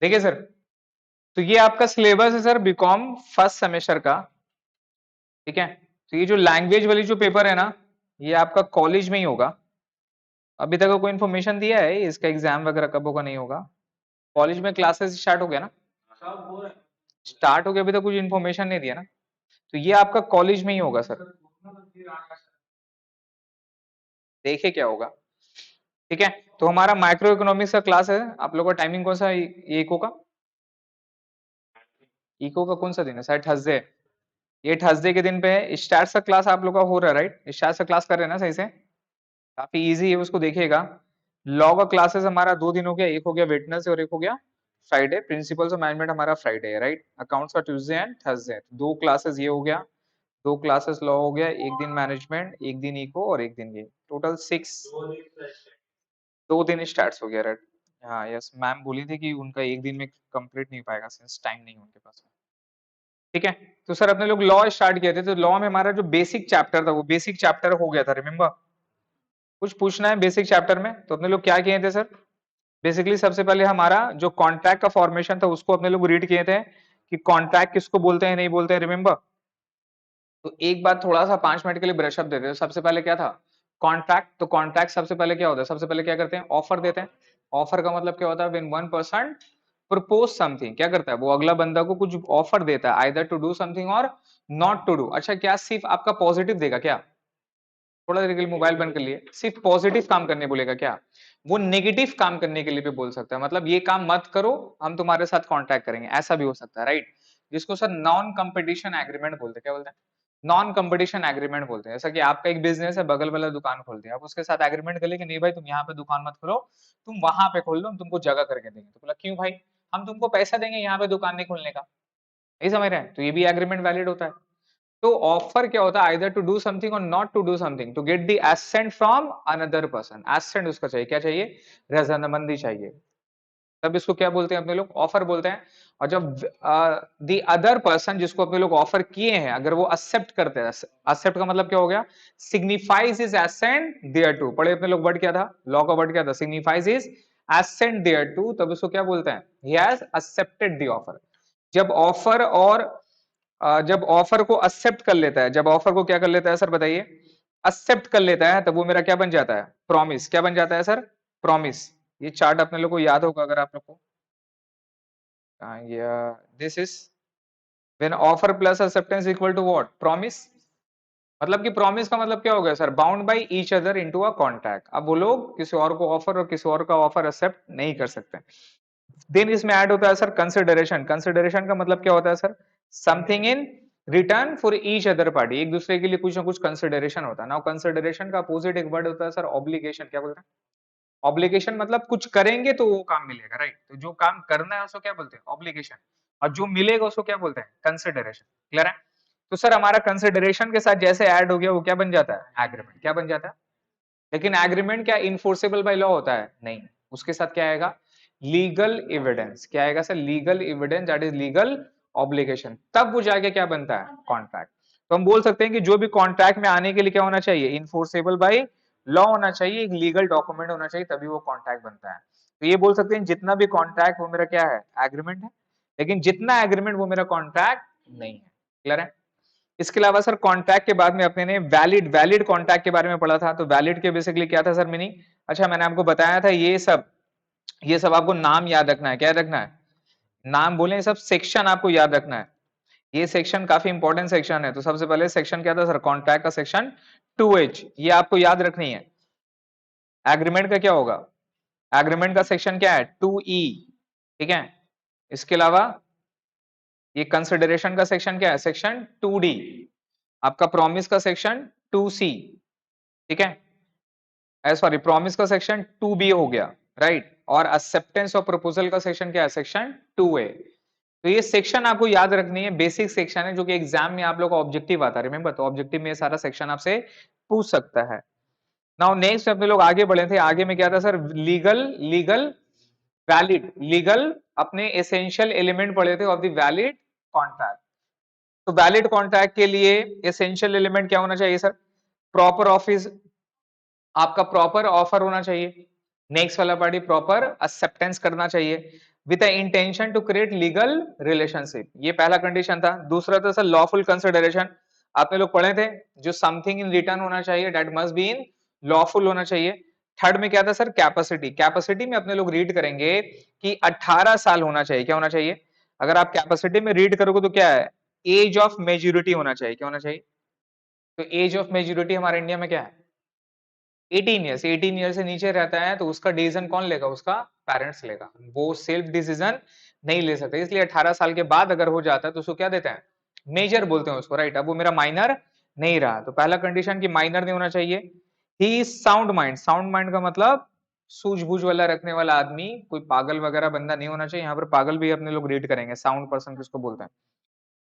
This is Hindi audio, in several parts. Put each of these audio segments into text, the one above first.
देखिए सर, तो ये आपका सिलेबस है सर बीकॉम फर्स्ट सेमेस्टर का, ठीक है। तो ये जो लैंग्वेज वाली जो पेपर है ना, ये आपका कॉलेज में ही होगा। अभी तक कोई इन्फॉर्मेशन दिया है इसका एग्जाम वगैरह कब होगा नहीं होगा? कॉलेज में क्लासेस स्टार्ट हो गया ना? स्टार्ट हो गया, अभी तक कुछ इन्फॉर्मेशन नहीं दिया ना। तो ये आपका कॉलेज में ही होगा सर, देखे क्या होगा, ठीक है। तो हमारा माइक्रो इकोनॉमिक्स का क्लास है, आप लोगों का टाइमिंग कौन सा है? ये इको का, इको का कौन सा दिन है? शायद थर्सडे। ये थर्सडे के दिन पे है। स्टार्ट का क्लास आप लोग का हो रहा है राइट? स्टार्ट का क्लास कर रहे हैं ना सही से? काफी इजी है, उसको देखिएगा। लॉ का क्लासेस हमारा 2 दिन हो गया, एक हो गया वेटनेसडे और एक हो गया फ्राइडे। प्रिंसिपल्स ऑफ मैनेजमेंट हमारा फ्राइडे है राइट? अकाउंट्स का ट्यूसडे एंड थर्सडे। 2 क्लासेस ये हो गया, 2 क्लासेस लॉ हो गया, एक दिन मैनेजमेंट, एक दिन इको और एक दिन ये, टोटल 6। 2 दिन स्टार्ट हो गया राइट? हाँ यस, मैम बोली थी कि उनका एक दिन में कंप्लीट नहीं पाएगा सिंस टाइम नहीं है उनके पास, ठीक है। तो सर अपने लोग लॉ स्टार्ट किए थे, तो लॉ में हमारा जो बेसिक चैप्टर था वो बेसिक चैप्टर हो गया था, रिमेम्बर? कुछ पूछना है बेसिक चैप्टर में? तो अपने लोग क्या किए थे सर? बेसिकली सबसे पहले हमारा जो कॉन्ट्रैक्ट का फॉर्मेशन था उसको अपने लोग रीड किए थे कि कॉन्ट्रैक्ट किसको बोलते हैं नहीं बोलते हैं, रिमेम्बर? तो एक बार थोड़ा सा 5 मिनट के लिए ब्रशअप देते हैं। सबसे पहले क्या था? कॉन्ट्रैक्ट। तो कॉन्ट्रैक्ट सबसे पहले क्या होता है? सबसे पहले क्या करते हैं? ऑफर देते हैं। ऑफर का मतलब क्या होता है? When one person propose something, क्या करता है वो? अगला बंदा को कुछ ऑफर देता है, आइदर टू डू समथिंग और नॉट टू डू। अच्छा, क्या सिर्फ आपका पॉजिटिव देगा क्या? थोड़ा देर के लिए मोबाइल बंद कर लिए, सिर्फ पॉजिटिव काम करने बोलेगा क्या? वो नेगेटिव काम करने के लिए भी बोल सकता है, मतलब ये काम मत करो, हम तुम्हारे साथ कांटेक्ट करेंगे, ऐसा भी हो सकता है राइट? जिसको सर नॉन कंपटीशन एग्रीमेंट बोलते हैं। क्या बोलते हैं? नॉन कंपटीशन एग्रीमेंट बोलते हैं। जैसा कि आपका एक बिजनेस है, बगल वाला दुकान खोल दिया, आप उसके साथ एग्रीमेंट कर ले कि नहीं भाई तुम यहाँ पे दुकान मत खोलो, तुम वहां पे खोल लो, हम तुमको जगह करके देंगे। तो बोला क्यों भाई? हम तुमको पैसा देंगे यहाँ पे दुकान नहीं खोलने का। नहीं समझ रहे हैं? तो ये भी एग्रीमेंट वैलिड होता है। तो ऑफर क्या होता है? आइदर टू डू समथिंग और not to do something to get the assent from another person. Assent उसका चाहिए, क्या चाहिए? रजामंदी चाहिए। तब इसको क्या बोलते हैं अपने लोग? ऑफर बोलते हैं। और जब द अदर पर्सन जिसको अपने लोग ऑफर किए हैं, अगर वो एक्सेप्ट करते हैं, एक्सेप्ट का मतलब क्या हो गया? Signifies is assent thereto. पढ़े अपने लोग वर्ड क्या था? लॉ का वर्ड क्या था? Signifies is assent thereto. तब इसको क्या बोलते हैं? He has accepted the offer. जब ऑफर और जब ऑफर को एक्सेप्ट कर लेता है, जब ऑफर को क्या कर लेता है सर बताइए? एक्सेप्ट कर लेता है, तब वो मेरा क्या बन जाता है? प्रॉमिस। क्या बन जाता है सर? प्रॉमिस। ये चार्ट अपने लोग को याद होगा अगर आप लोग को। This is when offer plus acceptance equal to what? Promise. मतलब कि प्रॉमिस का मतलब क्या हो गया sir? Bound by each other into a contract. अब वो लोग किसी और को ऑफर और किसी और का ऑफर एक्सेप्ट नहीं कर सकते। देन इसमें ऐड होता है सर कंसिडरेशन। कंसिडरेशन का मतलब क्या होता है sir? Something in return for each other party. एक दूसरे के लिए कुछ ना कुछ कंसिडरेशन होता है ना। कंसिडरेशन का अपोजिट एक वर्ड होता है सर ऑब्लिगेशन। क्या बोलते हैं? ऑब्लिगेशन मतलब कुछ करेंगे तो वो काम मिलेगा राइट? तो जो काम करना है उसको क्या बोलते हैं? ऑब्लिगेशन। और जो मिलेगा उसको क्या बोलते हैं? कंसिडरेशन। क्लियर है? तो सर हमारा कंसिडरेशन के साथ जैसे ऐड हो गया वो क्या बन जाता है? एग्रीमेंट। क्या बन जाता है? लेकिन एग्रीमेंट क्या इनफोर्सेबल बाय लॉ होता है? नहीं। उसके साथ क्या आएगा? Legal evidence. क्या आएगा sir? Legal evidence, that is legal obligation. तब वो जाके क्या बनता है? कॉन्ट्रैक्ट। तो हम बोल सकते हैं कि जो भी कॉन्ट्रैक्ट में आने के लिए क्या होना चाहिए? इनफोर्सेबल बाय लॉ होना चाहिए, एक लीगल डॉक्यूमेंट होना चाहिए, तभी वो कॉन्ट्रैक्ट बनता है। तो ये बोल सकते हैं जितना भी कॉन्ट्रैक्ट वो मेरा क्या है? एग्रीमेंट है। लेकिन जितना एग्रीमेंट वो मेरा कॉन्ट्रैक्ट नहीं है। क्लियर है? इसके अलावा सर कॉन्ट्रैक्ट के बाद में अपने ने वैलिड वैलिड कॉन्ट्रैक्ट के बारे में पढ़ा था। तो वैलिड के बेसिकली क्या था सर मीनिंग? अच्छा मैंने आपको बताया था ये सब आपको नाम याद रखना है। क्या रखना है? नाम बोले, सब सेक्शन आपको याद रखना है। ये सेक्शन काफी इंपॉर्टेंट सेक्शन है। तो सबसे पहले सेक्शन क्या था सर? कॉन्ट्रैक्ट का सेक्शन 2H, ये आपको याद रखनी है। एग्रीमेंट का क्या होगा? एग्रीमेंट का सेक्शन क्या है? 2E, ठीक है। इसके अलावा ये कंसिडरेशन का सेक्शन क्या है? Section 2D। आपका प्रॉमिस का सेक्शन 2C, ठीक है। सॉरी, प्रॉमिस का सेक्शन 2B हो गया राइट? और एक्सेप्टेंस और प्रपोजल का सेक्शन क्या है? Section 2A। तो ये सेक्शन आपको याद रखनी है, बेसिक सेक्शन है जो कि एग्जाम में आप लोग का ऑब्जेक्टिव आता है, रिमेंबर? तो ऑब्जेक्टिव में ये सारा सेक्शन आपसे पूछ सकता है। नाउ नेक्स्ट अपने लोग आगे बढ़े थे। आगे में क्या था sir? Legal legal valid legal अपने एसेंशियल एलिमेंट पढ़े थे ऑफ द वैलिड कॉन्ट्रैक्ट। तो वैलिड कॉन्ट्रैक्ट के लिए एसेंशियल एलिमेंट क्या होना चाहिए सर? प्रॉपर ऑफिस, आपका प्रॉपर ऑफर होना चाहिए। नेक्स्ट वाला पार्टी प्रॉपर एक्सेप्टेंस करना चाहिए। With the intention to create legal relationship, ये पहला कंडीशन था। दूसरा था सर लॉफुल कंसिडरेशन, आपने लोग पढ़े थे, जो समथिंग इन रिटर्न होना चाहिए, that must be in lawful होना चाहिए। थर्ड में क्या था सर कैपेसिटी, कैपेसिटी में अपने लोग रीड करेंगे कि 18 साल होना चाहिए, क्या होना चाहिए, अगर आप कैपेसिटी में रीड करोगे तो क्या है, एज ऑफ मेच्योरिटी होना चाहिए, क्या होना चाहिए, तो एज ऑफ मेच्योरिटी हमारे इंडिया में क्या है 18 ईयर्स, 18 ईयर से नीचे रहता है तो उसका डिसीजन कौन लेगा, उसका पेरेंट्स लेगा, वो सेल्फ डिसीजन नहीं ले सकते, इसलिए 18 साल के बाद अगर हो जाता है तो उसको क्या देते हैं, मेजर बोलते हैं उसको, राइट। अब वो मेरा माइनर नहीं रहा, तो पहला कंडीशन कि माइनर नहीं होना चाहिए। He is sound mind, sound mind का मतलब सूझबूझ वाला रखने वाला आदमी, कोई पागल वगैरह बंदा नहीं होना चाहिए, यहाँ पर पागल भी अपने लोग रीड करेंगे, साउंड पर्सन किसको बोलते हैं।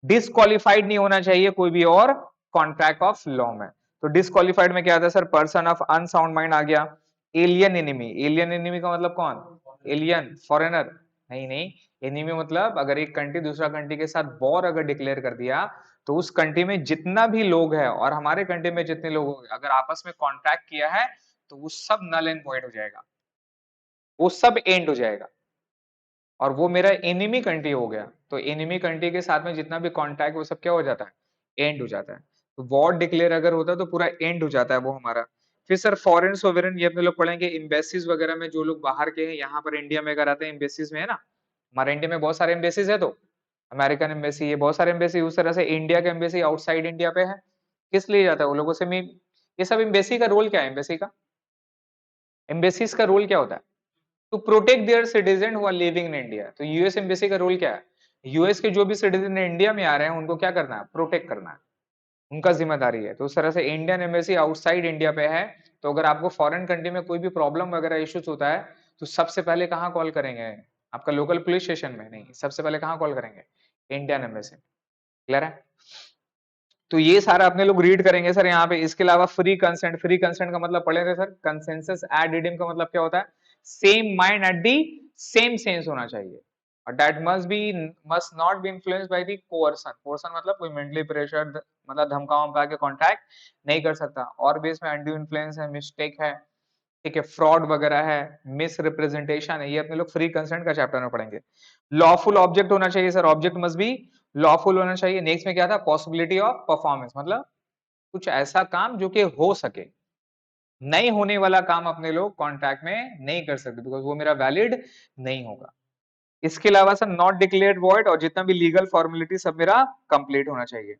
डिसक्वालिफाइड नहीं होना चाहिए कोई भी और कॉन्ट्रैक्ट ऑफ लॉ में, तो डिसक्वालिफाइड में क्या आता है sir, person of unsound mind आ गया। एलियन एनिमी, एलियन एनिमी का मतलब कौन, एलियन फॉरेनर, नहीं नहीं, एनिमी मतलब अगर एक कंट्री दूसरा कंट्री के साथ वॉर अगर डिक्लेयर कर दिया तो उस कंट्री में जितना भी लोग है और हमारे कंट्री में जितने लोग अगर आपस में कॉन्ट्रैक्ट किया है तो वो सब नल एंड वॉइड हो जाएगा, वो सब एंड हो जाएगा, और वो मेरा एनिमी कंट्री हो गया, तो एनिमी कंट्री के साथ में जितना भी कॉन्टैक्ट वो सब क्या हो जाता है, एंड हो जाता है। तो वॉर डिक्लेयर अगर होता है तो पूरा एंड हो जाता है वो हमारा। फिर सर फॉरेन सोवरेन, ये अपने लोग पढ़ेंगे, एम्बेसीज वगैरह में जो लोग बाहर के हैं यहाँ पर इंडिया में अगर आते हैं एम्बेसीज में, है ना, हमारे इंडिया में बहुत सारे एम्बेसीज है, तो अमेरिकन एम्बेसी, ये बहुत सारे एम्बेसी, उस तरह से इंडिया का एम्बेसी आउटसाइड इंडिया पे है, किस लिए जाता है वो लोगों से मैं, ये सब एम्बेसी का रोल क्या है, एम्बेसी का, एम्बेसीज का रोल क्या होता है, to protect their citizen who are living in India, तो यूएस एम्बेसी का रोल क्या है, यूएस के जो भी सिटीजन इंडिया में आ रहे हैं उनको क्या करना है, प्रोटेक्ट करना है, उनका जिम्मेदारी है। तो उस तरह से इंडियन एम्बेसी आउटसाइड इंडिया पे है, तो अगर आपको फॉरेन कंट्री में कोई भी प्रॉब्लम वगैरह इश्यूज होता है तो सबसे पहले कहाँ कॉल करेंगे, आपका लोकल पुलिस स्टेशन में नहीं, सबसे पहले कहाँ कॉल करेंगे, इंडियन एम्बेसी, क्लियर है। तो ये सारा अपने लोग रीड करेंगे सर यहाँ पे। इसके अलावा फ्री कंसेंट, फ्री कंसेंट का मतलब पढ़े थे सर, कंसेंसस एड रिडीम का मतलब क्या होता है, same mind at the same sense होना चाहिए, और that must not be influenced by the coercion, coercion मतलब कोई मेंटली प्रेशर, मतलब धमका वमका के कॉन्टैक्ट नहीं कर सकता, और भी इसमें अनड्यू इन्फ्लुएंस है, मिस्टेक है, ठीक है, फ्रॉड वगैरह है, मिस रिप्रेजेंटेशन है, ये अपने लोग फ्री कंसेंट का चैप्टर में पढ़ेंगे। लॉफुल ऑब्जेक्ट होना चाहिए sir, object must be lawful होना चाहिए। नेक्स्ट में क्या था, पॉसिबिलिटी ऑफ परफॉर्मेंस, मतलब कुछ ऐसा काम जो कि हो सके, नहीं होने वाला काम अपने लोग कॉन्ट्रैक्ट में नहीं कर सकते बिकॉज वो मेरा वैलिड नहीं होगा। इसके अलावा सर नॉट डिक्लेयर्ड वॉइड, और जितना भी लीगल फॉर्मेलिटी सब मेरा कंप्लीट होना चाहिए।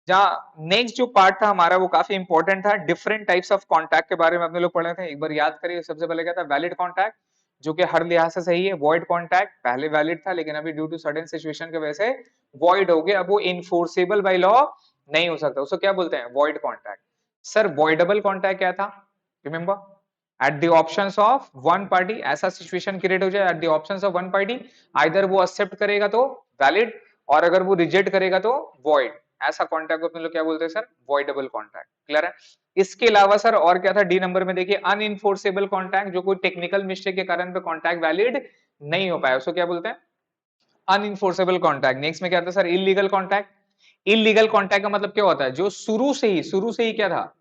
जहाँ नेक्स्ट जो पार्ट था हमारा वो काफी इंपॉर्टेंट था, डिफरेंट टाइप्स ऑफ कॉन्टैक्ट के बारे में अपने लोग पढ़े थे, एक बार याद करिए। सबसे पहले क्या था, वैलिड कॉन्टैक्ट, जो कि हर लिहाज से सही है। वॉइड कॉन्टैक्ट पहले वैलिड था लेकिन अभी ड्यू टू सडन सिचुएशन की वजह से वॉइड हो गया, अब वो इनफोर्सेबल बाय लॉ नहीं हो सकता, उसको क्या बोलते हैं, void contact. Sir voidable contact क्या था, remember at the options of one party, ऐसा सिचुएशन क्रिएट हो जाए at the options of one party, either वो एक्सेप्ट करेगा तो वैलिड, और अगर वो रिजेक्ट करेगा तो वॉइड, ऐसा कॉन्टैक्ट को अपने लोग क्या बोलते हैं सर, वॉइडेबल कॉन्टैक्ट, क्लियर है। इसके अलावा सर और क्या था, डी नंबर में देखिए अनइनफोर्सेबल कॉन्टैक्ट, जो कोई टेक्निकल मिस्टेक के कारण पे कॉन्टैक्ट वैलिड नहीं हो पाया, उसको क्या बोलते हैं, अनइनफोर्सेबल कॉन्टैक्ट। नेक्स्ट में क्या था sir, illegal contact, illegal contact का मतलब क्या होता है, जो शुरू से ही क्या था,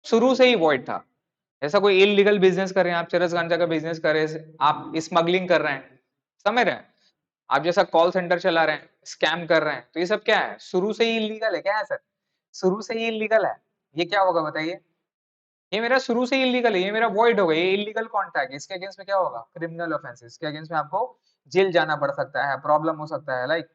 शुरू से ही वॉइड था। ऐसा कोई इलीगल बिजनेस कर रहे हैं आप, चरस गांजा का बिजनेस कर रहे हैं आप, स्मगलिंग कर रहे हैं, समझ रहे हैं आप, जैसा कॉल सेंटर चला रहे हैं, स्कैम कर रहे हैं, तो ये सब क्या है, शुरू से ही इलीगल है, क्या है सर, शुरू से ही इलीगल है। ये क्या होगा बताइए, ये मेरा शुरू से ही इलीगल है, ये मेरा वॉइड हो गया, ये इलीगल कॉन्टैक्ट, इसके अगेंस्ट में क्या होगा, क्रिमिनल ऑफेंस, इसके अगेंस्ट में आपको जेल जाना पड़ सकता है, प्रॉब्लम हो सकता है, लाइक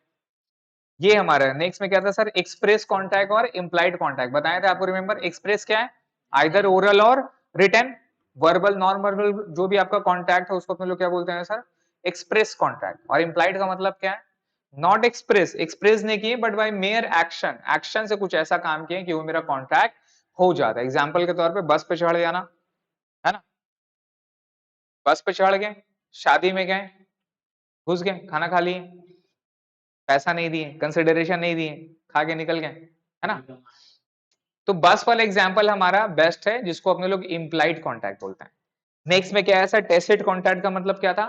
ये हमारा। नेक्स्ट में क्या था सर, एक्सप्रेस कॉन्टैक्ट और इम्प्लाइड कॉन्टैक्ट बताए थे आपको, रिमेंबर एक्सप्रेस क्या है, आइदर ओरल और रिटन, वर्बल नॉन वर्बल जो भी आपका कॉन्टैक्ट है उसको अपने लोग क्या बोलते हैं सर, एक्सप्रेस कॉन्टैक्ट। और इम्प्लाइड का मतलब क्या है, नॉट एक्सप्रेस, एक्सप्रेस नहीं किए but by mayor action, action से कुछ ऐसा काम किए कि वो मेरा कॉन्टैक्ट हो जाता है। एग्जाम्पल के तौर पे बस पे चढ़ जाना, है ना, बस पे चढ़ गए, शादी में गए, घुस गए, खाना खा लिए, पैसा नहीं दिए, कंसिडरेशन नहीं दिए, खा के निकल गए, है ना, तो बस वाला एग्जाम्पल हमारा बेस्ट है जिसको अपने लोग इम्प्लाइड कॉन्टैक्ट बोलते हैं। नेक्स्ट में क्या है सर, टेसिड कॉन्टैक्ट का मतलब क्या था,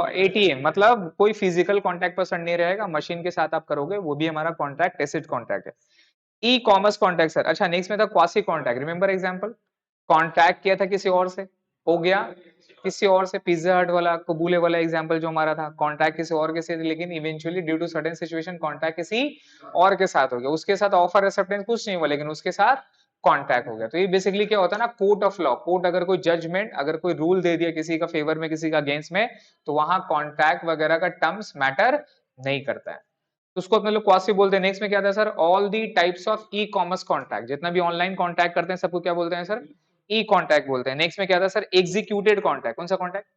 एटीएम मतलब कोई फिजिकल कॉन्टैक्ट पर्सन नहीं रहेगा, मशीन के साथ आप करोगे, वो भी हमारा कॉन्टैक्ट टेसिड कॉन्टैक्ट है। ई कॉमर्स कॉन्टैक्ट सर, अच्छा नेक्स्ट में था quasi contact, remember example, contact किया था किसी और से, हो गया किसी और से, पिज्जा हट वाला कबूले वाला एग्जांपल जो हमारा था, कांटेक्ट किसी और के साथ, लेकिन eventually due to certain situation contact किसी और के साथ हो गया, उसके साथ ऑफर एक्सेप्टेंस कुछ नहीं हुआ लेकिन उसके साथ कांटेक्ट हो गया। तो ये बेसिकली क्या होता है ना, कोर्ट ऑफ लॉ, कोर्ट अगर कोई जजमेंट, अगर कोई रूल दे दिया किसी का फेवर में किसी का अगेंस्ट में, तो वहां कांटेक्ट वगैरह का टर्म्स मैटर नहीं करता है। तो उसको अपने लोग क्वासी बोलते हैं। नेक्स्ट में क्या था sir, all the types of e commerce contact, जितना भी ऑनलाइन कॉन्टैक्ट करते हैं सबको क्या बोलते हैं सर, ई कॉन्टैक्ट बोलते हैं। नेक्स्ट में क्या था सर, एग्जीक्यूटेड कॉन्टैक्ट। कौन सा कॉन्टैक्ट,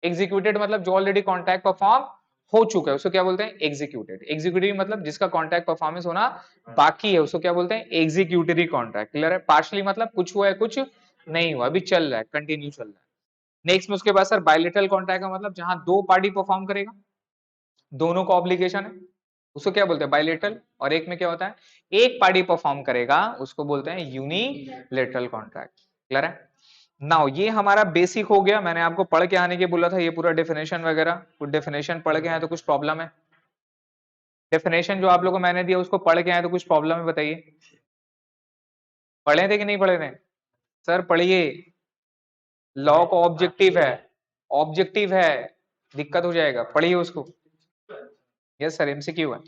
एग्जीक्यूटेड मतलब जो ऑलरेडी कॉन्टैक्ट परफॉर्म हो चुका है उसको क्या बोलते हैं, एग्जीक्यूटेड। एग्जीक्यूटिव मतलब जिसका कॉन्टैक्ट परफॉर्मेंस होना बाकी है उसको क्या बोलते हैं, एग्जीक्यूटरी कॉन्टैक्ट। क्लियर है, पार्शली मतलब कुछ हुआ है कुछ नहीं हुआ, अभी चल रहा है, कंटिन्यू चल रहा है। नेक्स्ट में उसके बाद सर बायलेटरल कॉन्ट्रैक्ट का मतलब जहां दो पार्टी परफॉर्म करेगा, दोनों का ऑब्लिगेशन है, उसको क्या बोलते हैं, बायलेटरल। और एक में क्या होता है, एक पार्टी परफॉर्म करेगा, उसको बोलते हैं यूनिलेटरल कॉन्ट्रैक्ट। क्लियर है। नाउ ये हमारा बेसिक हो गया, मैंने आपको पढ़ के आने के बोला था, ये पूरा डेफिनेशन वगैरह, कुछ डेफिनेशन पढ़ के आए तो कुछ प्रॉब्लम है, डेफिनेशन जो आप लोगों को मैंने दिया उसको पढ़ के आए तो कुछ प्रॉब्लम है, बताइए। पढ़े थे कि नहीं पढ़े थे सर, पढ़िए। लॉ का ऑब्जेक्टिव है, ऑब्जेक्टिव है, दिक्कत हो जाएगा, पढ़िए उसको। यस सर, एमसीक्यू है।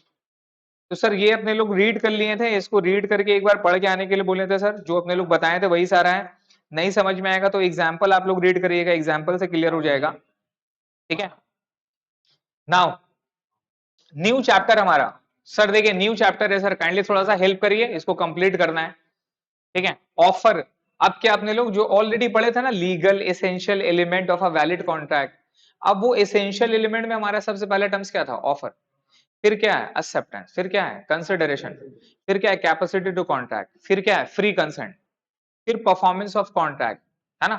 तो सर ये अपने लोग रीड कर लिए थे, इसको रीड करके एक बार पढ़ के आने के लिए बोले थे सर, जो अपने लोग बताए थे वही सारा है। नहीं समझ में आएगा तो एग्जाम्पल आप लोग रीड करिएगा, एग्जाम्पल से क्लियर हो जाएगा। ठीक है। नाउ न्यू चैप्टर हमारा, सर देखिए न्यू चैप्टर है सर, काइंडली थोड़ा सा हेल्प करिए, इसको कंप्लीट करना है। ठीक है। ऑफर, अब क्या अपने लोग जो ऑलरेडी पढ़े थे ना, legal essential element of a valid contract, अब वो एसेंशियल एलिमेंट में हमारा सबसे पहला टर्म्स क्या था, ऑफर। फिर क्या है, एक्सेप्टेंस। फिर क्या है, कंसिडरेशन। फिर क्या है, कैपेसिटी टू कॉन्ट्रैक्ट। फिर क्या है, फ्री कंसेंट। फिर परफॉर्मेंस ऑफ कॉन्ट्रैक्ट, है ना।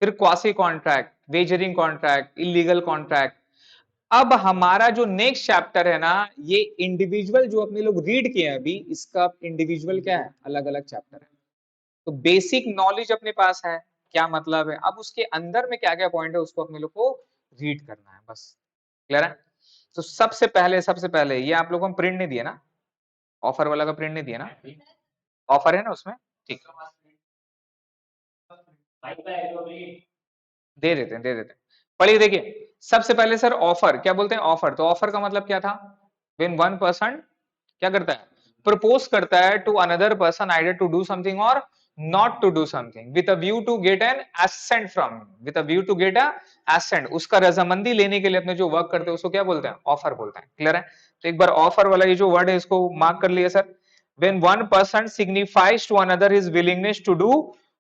फिर quasi contract, wagering contract, illegal contract. अब हमारा जो नेक्स्ट चैप्टर है ना, ये इंडिविजुअल जो अपने लोग रीड किए हैं अभी, इसका इंडिविजुअल क्या है, अलग अलग चैप्टर है। तो बेसिक नॉलेज अपने पास है, क्या मतलब है, अब उसके अंदर में क्या क्या पॉइंट है उसको अपने लोग को रीड करना है बस। क्लियर है। तो सबसे पहले ये आप लोगों को प्रिंट नहीं दिया ना, ऑफर वाला का प्रिंट नहीं दिया ना, ऑफर है ना उसमें, ठीक, दे देते हैं। पढ़िए देखिए, सबसे पहले सर ऑफर क्या बोलते हैं, ऑफर, तो ऑफर का मतलब क्या था, व्हेन वन पर्सन क्या करता है, प्रपोज करता है to another person either to do something और not to do something with a view to get an assent from, with a view to get a assent, उसका रजामंदी लेने के लिए अपने जो वर्क करते हैं उसको क्या बोलते हैं, ऑफर बोलते हैं। क्लियर है। तो एक बार ऑफर वाला ये जो वर्ड है इसको मार्क कर लिया sir. When one person signifies to another his willingness to do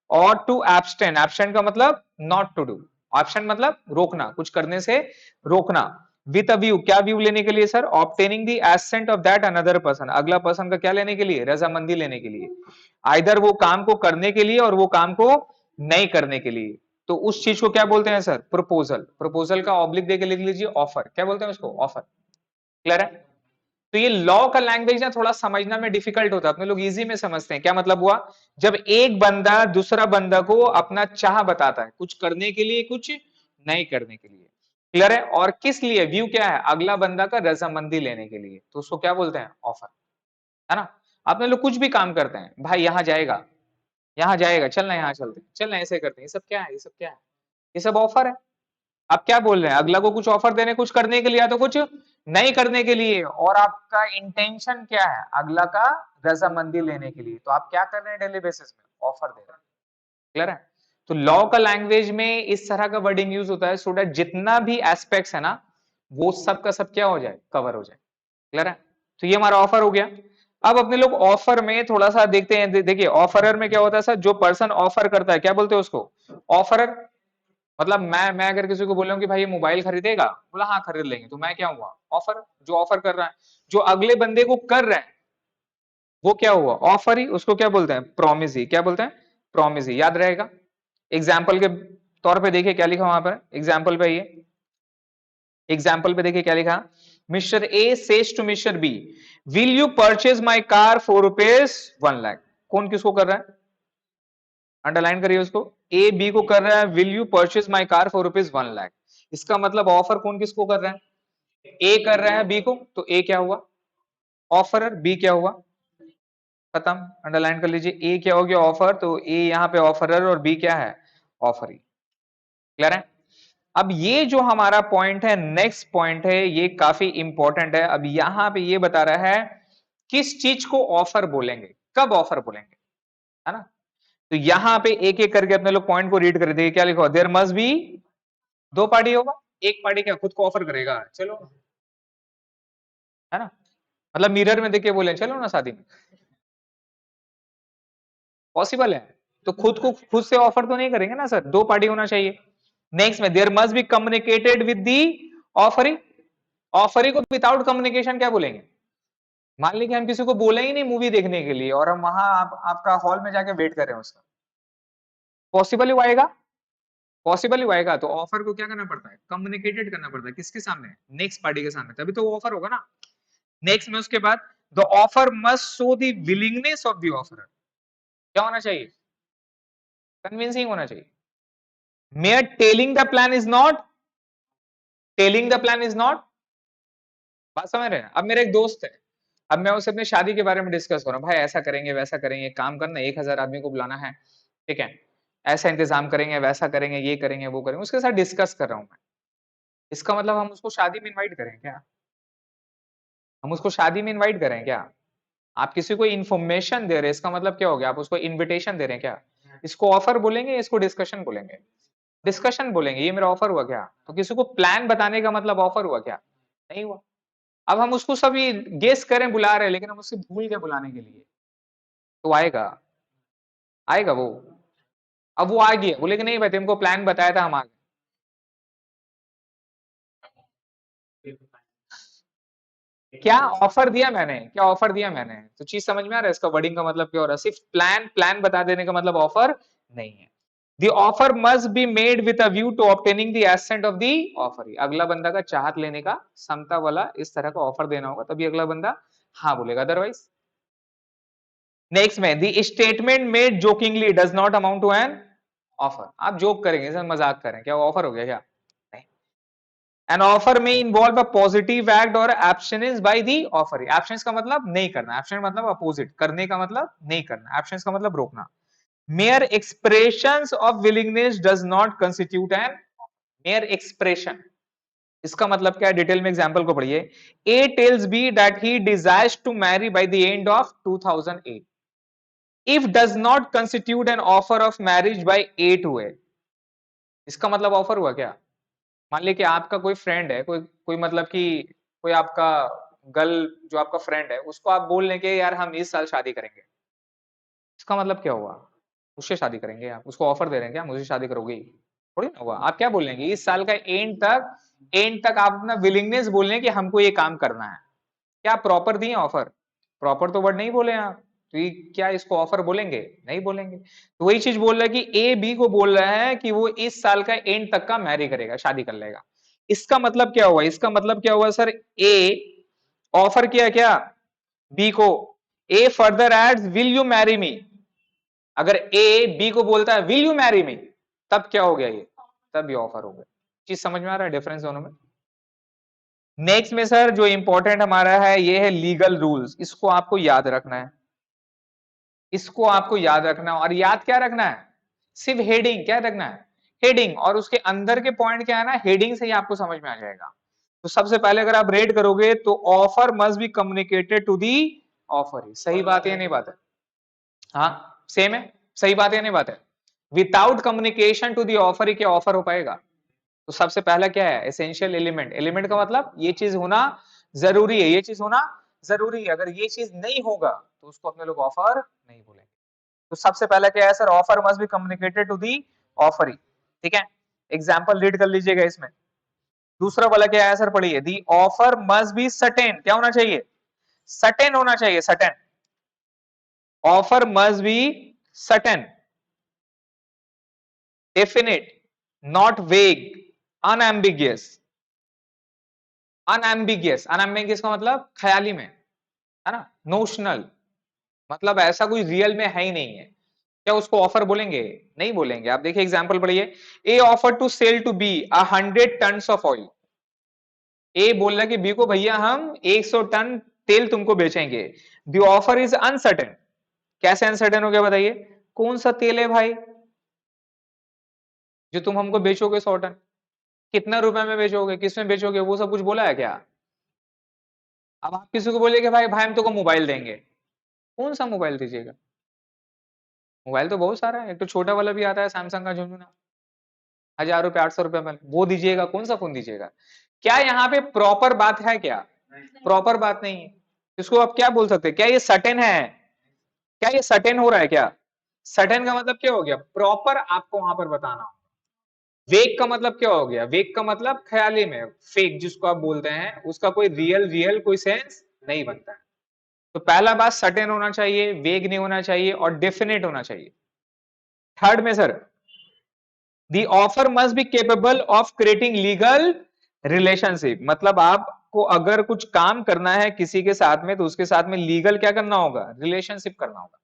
or to abstain, abstain का मतलब नॉट टू डू, ऑप्शन मतलब रोकना, कुछ करने से रोकना, विद अ व्यू, क्या व्यू लेने के लिए sir, obtaining the assent of that another person, अगला पर्सन का क्या लेने के लिए, रजामंदी लेने के लिए, आइदर वो काम को करने के लिए और वो काम को नहीं करने के लिए। तो उस चीज को क्या बोलते हैं सर, प्रपोजल। प्रपोजल का ऑब्लिक देके लिख लीजिए ऑफर, क्या बोलते हैं उसको, ऑफर। क्लियर है। तो ये लॉ का लैंग्वेज ना थोड़ा समझना में डिफिकल्ट होता है, अपने लोग इजी में समझते हैं। क्या मतलब हुआ, जब एक बंदा दूसरा बंदा को अपना चाह बताता है कुछ करने के लिए कुछ नहीं करने के लिए, क्लियर है, और किस लिए, व्यू क्या है, अगला बंदा का रजामंदी लेने के लिए, तो उसको क्या बोलते हैं, ऑफर, है ना। अपने लोग कुछ भी काम करते हैं, भाई यहाँ जाएगा, यहाँ जाएगा, चलना यहाँ चलते हैं, चलना ऐसे करते हैं, ये सब क्या है, ये सब क्या है, ये सब ऑफर है। आप क्या बोल रहे हैं, अगला को कुछ ऑफर देने, कुछ करने के लिए या तो कुछ नहीं करने के लिए, और आपका इंटेंशन क्या है, अगला का रजामंदी लेने के लिए, तो आप क्या कर रहे हैं, डेली बेसिस में ऑफर दे रहे हैं। क्लियर है। तो लॉ का लैंग्वेज में इस तरह का वर्डिंग यूज होता है सो दैट जितना भी एस्पेक्ट्स है ना, वो सब का सब क्या हो जाए, कवर हो जाए। क्लियर है। तो ये हमारा ऑफर हो गया। अब अपने लोग ऑफर में थोड़ा सा देखते हैं, देखिए ऑफरर में क्या होता है सर, जो पर्सन ऑफर करता है क्या बोलते हैं उसको, ऑफरर। मतलब मैं अगर किसी को बोल रहा हूँ कि भाई ये मोबाइल खरीदेगा, बोला हाँ खरीद लेंगे, तो मैं क्या हुआ, ऑफर, जो ऑफर कर रहा है, जो अगले बंदे को कर रहा है वो क्या हुआ, ऑफर ही, उसको क्या बोलते हैं, प्रॉमिस ही, क्या बोलते हैं, प्रॉमिस ही, याद रहेगा। एग्जाम्पल के तौर पे देखिए क्या लिखा वहां पर एग्जाम्पल पे, ये एग्जाम्पल पे देखिए क्या लिखा, mister A says to mister B, will you purchase my car for rupees 1 lakh. कौन किसको कर रहा है, अंडरलाइन करिए उसको, ए बी को कर रहा है, will you purchase my car for rupees 1 lakh. इसका मतलब ऑफर कौन किसको कर रहा है, ए कर रहा है बी को, तो ए क्या हुआ, ऑफरर, बी क्या हुआ, खत्म, अंडरलाइन कर लीजिए, ए क्या हो गया, ऑफर, तो ए यहाँ पे ऑफरर और बी क्या है, ऑफरी। क्लियर है? अब ये जो हमारा पॉइंट है, नेक्स्ट पॉइंट है, ये काफी इंपॉर्टेंट है। अब यहां पे ये बता रहा है किस चीज को ऑफर बोलेंगे, कब ऑफर बोलेंगे, है ना? तो यहां पे एक एक करके अपने लोग पॉइंट को रीड कर देंगे। क्या लिखो, देयर मस्ट बी, दो पार्टी होगा, एक पार्टी क्या खुद को ऑफर करेगा, चलो, है ना? मतलब मिरर में देख के बोले चलो ना शादी में, पॉसिबल है? तो खुद को खुद से ऑफर तो नहीं करेंगे ना सर, दो पार्टी होना चाहिए। नेक्स्ट में there must be communicated with the offering, offering को विदाउट कम्युनिकेशन क्या बोलेंगे? मान लीजिए हम किसी को बोले ही नहीं मूवी देखने के लिए और हम वहां आपका हॉल में जाके वेट कर रहे हैं उसका, पॉसिबल ही आएगा? पॉसिबल ही आएगा? तो ऑफर को क्या करना पड़ता है, कम्युनिकेटेड करना पड़ता है, किसके सामने, नेक्स्ट पार्टी के सामने, तभी तो वो ऑफर होगा ना। नेक्स्ट में उसके बाद the offer must show the willingness of the offer, क्या होना चाहिए, कन्विंसिंग होना चाहिए। Mayor telling the plan is not, telling the plan is not, बात समझ रहे हैं? अब मेरा एक दोस्त है, अब मैं उससे अपनी शादी के बारे में डिस्कस कर रहा हूँ, भाई ऐसा करेंगे वैसा करेंगे, काम करना 1,000 आदमी को बुलाना है, ठीक है, ऐसा इंतजाम करेंगे वैसा करेंगे, ये करेंगे वो करेंगे, उसके साथ डिस्कस कर रहा हूँ मैं। इसका मतलब हम उसको शादी में इनवाइट करें क्या? हम उसको शादी में इनवाइट करें क्या? आप किसी को इन्फॉर्मेशन दे रहे हैं, इसका मतलब क्या हो गया, आप उसको इन्विटेशन दे रहे हैं क्या? इसको ऑफर बोलेंगे, इसको डिस्कशन बोलेंगे? डिस्कशन बोलेंगे, ये मेरा ऑफर हुआ क्या? तो किसी को प्लान बताने का मतलब ऑफर हुआ क्या? नहीं हुआ। अब हम उसको सभी गेस करें बुला रहे हैं, लेकिन हम उससे भूल गए बुलाने के लिए, तो आएगा, आएगा वो? अब वो आ गया, बोले कि नहीं भाई तुमको प्लान बताया था, हम आ गए। क्या ऑफर दिया मैंने, क्या ऑफर दिया मैंने? तो चीज समझ में आ रहा है, इसका वर्डिंग का मतलब क्या हो रहा है? सिर्फ प्लान प्लान बता देने का मतलब ऑफर नहीं है। The offer must be made with a view to obtaining the assent of the offer, अगला बंदा का चाहत लेने का क्षमता वाला इस तरह का ऑफर देना होगा, तभी अगला बंदा हाँ बोलेगा, अदरवाइज। नेक्स्ट में the statement made jokingly does not amount to an offer, आप जोक करेंगे सर, मजाक करें, क्या वो ऑफर हो गया क्या? नहीं। An offer may involve a positive act or abstinence by the offeree. Abstinence का मतलब नहीं करना, abstinence मतलब opposite, करने का मतलब नहीं करना, abstinence का मतलब रोकना। Mere expressions of willingness does not constitute an mere expression. इसका मतलब क्या है, डिटेल में एग्जांपल को पढ़िए। A tells B that he desires to marry by the end of 2008. If does not constitute an offer of marriage by A to A. इसका मतलब ऑफर हुआ क्या? मान लीजिए कि आपका कोई फ्रेंड है, कोई कोई मतलब कि कोई आपका गर्ल जो आपका फ्रेंड है, उसको आप बोल लें कि यार हम इस साल शादी करेंगे, इसका मतलब क्या हुआ? उससे शादी करेंगे, आप उसको ऑफर दे रहे हैं क्या, मुझे शादी करोगी? थोड़ी ना हुआ। आप क्या बोलेंगे, इस साल का एंड तक आप अपना विलिंगनेस बोल रहे कि हमको ये काम करना है, क्या प्रॉपर दिए ऑफर? प्रॉपर तो वर्ड नहीं बोले आप, तो ये क्या इसको ऑफर बोलेंगे? नहीं बोलेंगे। तो वही चीज बोल रहा है कि ए बी को बोल रहा है कि वो इस साल का एंड तक का मैरी करेगा, शादी कर लेगा। इसका मतलब क्या हुआ, इसका मतलब क्या हुआ सर, ए ऑफर किया क्या बी को, A further adds will you marry me, अगर ए बी को बोलता है विल यू मैरी मी, तब क्या हो गया ये, तब ये ऑफर हो गया। चीज समझ में आ रहा है डिफरेंस दोनों में? नेक्स्ट में सर जो इंपॉर्टेंट हमारा है ये है लीगल रूल्स, इसको आपको याद रखना है, इसको आपको याद रखना है। और याद क्या रखना है, सिर्फ हेडिंग क्या रखना है, हेडिंग, और उसके अंदर के पॉइंट क्या है ना, हेडिंग से ही आपको समझ में आ जाएगा। तो सबसे पहले अगर आप रेड करोगे तो offer must be communicated to the offer, सही बात है या नहीं बात है? हाँ सेम है, सही बात है या नहीं बात है? Without communication to the offer ही क्या ऑफर हो पाएगा? तो सबसे पहला क्या है, एसेंशियल एलिमेंट, एलिमेंट का मतलब ये चीज होना जरूरी है, ये चीज होना जरूरी है, अगर ये चीज नहीं होगा तो उसको अपने लोग ऑफर नहीं बोलेंगे। तो सबसे पहला क्या है sir, offer must be communicated to the offeree, ठीक है? एग्जांपल रीड कर लीजिएगा इसमें। दूसरा वाला क्या है सर, पढ़िए, the offer must be certain, क्या होना चाहिए, सर्टेन होना चाहिए, certain, offer must be certain, definite, not वेग, अनएम्बिगियस, अनएम्बिगियस, अनएम्बिगियस का मतलब ख्याली में, है ना, नोशनल, मतलब ऐसा कोई रियल में है ही नहीं है, क्या उसको ऑफर बोलेंगे? नहीं बोलेंगे। आप देखिए एग्जांपल पढ़िए, A offer to sell to B 100 tons of oil, A बोल रहा है कि बी को भैया हम 100 टन तेल तुमको बेचेंगे, द ऑफर इज अनसर्टेन, कैसे अनसर्टेन हो गया बताइए, कौन सा तेल है भाई, जो तुम हमको बेचोगे 100 टन, कितना रुपए में बेचोगे, किसमें बेचोगे, वो सब कुछ बोला है क्या? अब आप किसी को बोलिए कि भाई भाई हम तुमको मोबाइल देंगे, कौन सा मोबाइल दीजिएगा? मोबाइल तो बहुत सारा है, एक तो छोटा वाला भी आता है सैमसंग का झुनझुना, 1000 रुपए 800 रुपए में, वो दीजिएगा, कौन सा फोन दीजिएगा? क्या यहाँ पे प्रॉपर बात है क्या? प्रॉपर बात नहीं है। इसको आप क्या बोल सकते हैं, क्या ये सर्टेन है? क्या ये सर्टेन हो रहा है क्या? सर्टेन का मतलब क्या हो गया, प्रॉपर आपको वहां पर बताना हो। वेग का मतलब क्या हो गया, वेग का मतलब ख्याली में, फेक जिसको आप बोलते हैं उसका कोई रियल रियल कोई सेंस नहीं बनता है। तो पहला बात सर्टेन होना चाहिए, वेग नहीं होना चाहिए और डेफिनेट होना चाहिए। थर्ड में sir, the offer must be capable of creating legal relationship, मतलब आपको अगर कुछ काम करना है किसी के साथ में तो उसके साथ में लीगल क्या करना होगा, रिलेशनशिप करना होगा।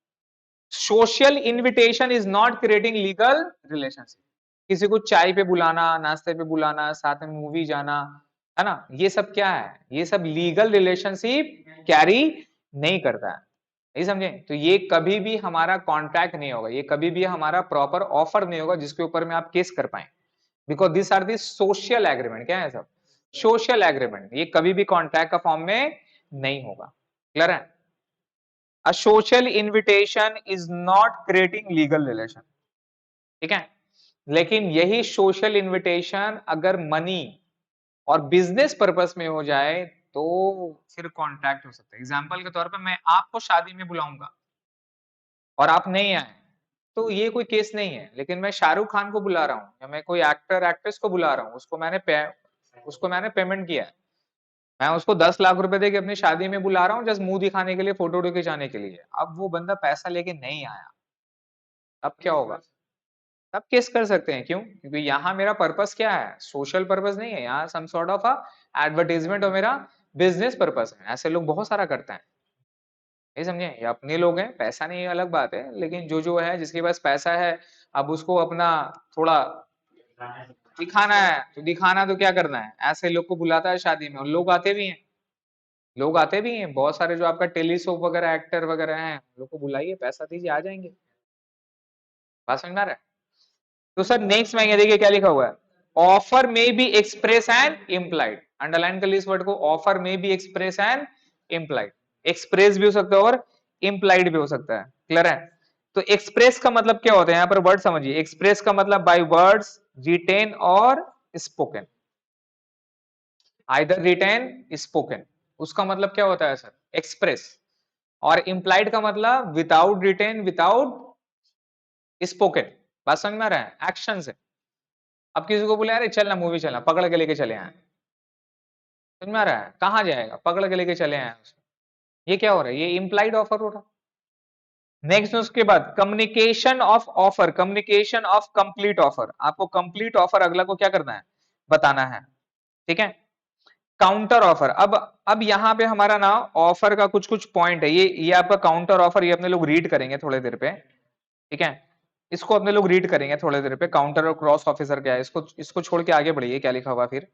Social invitation is not creating legal relationship. किसी को चाय पे बुलाना, नाश्ते पे बुलाना, साथ में मूवी जाना, है ना, ये सब क्या है, ये सब लीगल रिलेशनशिप कैरी नहीं करता है। नहीं समझे? तो ये कभी भी हमारा कॉन्ट्रैक्ट नहीं होगा, ये कभी भी हमारा प्रॉपर ऑफर नहीं होगा जिसके ऊपर में आप केस कर पाए, because this are the social agreement. क्या है सब? सोशल एग्रीमेंट, ये कभी भी कॉन्ट्रैक्ट का फॉर्म में नहीं होगा। क्लियर है? A social invitation is not creating legal relation, ठीक है। लेकिन यही सोशल इन्विटेशन अगर मनी और बिजनेस पर्पस में हो जाए तो फिर कॉन्ट्रैक्ट हो सकता है। एग्जाम्पल के तौर पे मैं आपको शादी में बुलाऊंगा और आप नहीं आए, तो ये कोई केस नहीं है। लेकिन मैं शाहरुख खान को बुला रहा हूँ या मैं कोई एक्टर एक्ट्रेस को बुला रहा हूँ, उसको मैंने पेमेंट किया है, मैं उसको 10 लाख रुपए दे के अपनी शादी में बुला रहा हूँ जस्ट मुंह दिखाने के लिए, फोटो खिंचाने के लिए। अब वो बंदा पैसा लेके नहीं आया, अब क्या होगा? तब केस कर सकते हैं। क्यों? क्योंकि यहाँ मेरा पर्पस क्या है, सोशल पर्पस नहीं है, यहाँ some sort of a advertisement और मेरा बिजनेस पर्पस है। ऐसे लोग बहुत सारा करते हैं, नहीं समझे? ये अपने लोग हैं, पैसा नहीं है अलग बात है, लेकिन जो है जिसके पास पैसा है, अब उसको अपना थोड़ा दिखाना है, तो दिखाना तो क्या करना है, ऐसे लोग को बुलाता है शादी में और लोग आते भी हैं, लोग आते भी हैं बहुत सारे, जो आपका टेलीसोप वगैरह एक्टर वगैरह हैं, लोग को बुलाइए, पैसा दीजिए, आ जाएंगे। बात समझ में आ रहा है? तो सर नेक्स्ट में ये देखिए क्या लिखा हुआ है, ऑफर में be express and implied. Underline कर ली इस वर्ड को, ऑफर में be express and implied. Express भी हो सकता है और इम्प्लाइड भी हो सकता है। क्लियर है? तो एक्सप्रेस का मतलब क्या होता है, यहाँ पर वर्ड समझिए। एक्सप्रेस का मतलब बाय वर्ड्स, रिटेन और स्पोकन, आइदर रिटेन स्पोकन, उसका मतलब क्या होता है सर, एक्सप्रेस। और इम्प्लाइड का मतलब विदाउट रिटेन विदाउट स्पोकन। बात समझ में आ रहा है? एक्शन से। अब किसी को बोले अरे चल ना मूवी चलना, पकड़ के लेके चले आए, समझ में आ रहा है, कहाँ जाएगा, पकड़ के लेके चले आए उसको, ये क्या हो रहा है, ये इम्प्लाइड ऑफर हो रहा है। नेक्स्ट उसके बाद communication of offer, communication of complete offer, आपको कंप्लीट ऑफर अगला को क्या करना है, बताना है, ठीक है। काउंटर ऑफर, अब यहाँ पे हमारा ना ऑफर का कुछ कुछ पॉइंट है, ये आपका काउंटर ऑफर, ये अपने लोग रीड करेंगे थोड़ी देर पे, ठीक है। इसको अपने लोग रीड करेंगे थोड़ी देर पे, काउंटर और क्रॉस ऑफिसर क्या है, इसको छोड़ के आगे बढ़िए, क्या लिखा हुआ फिर,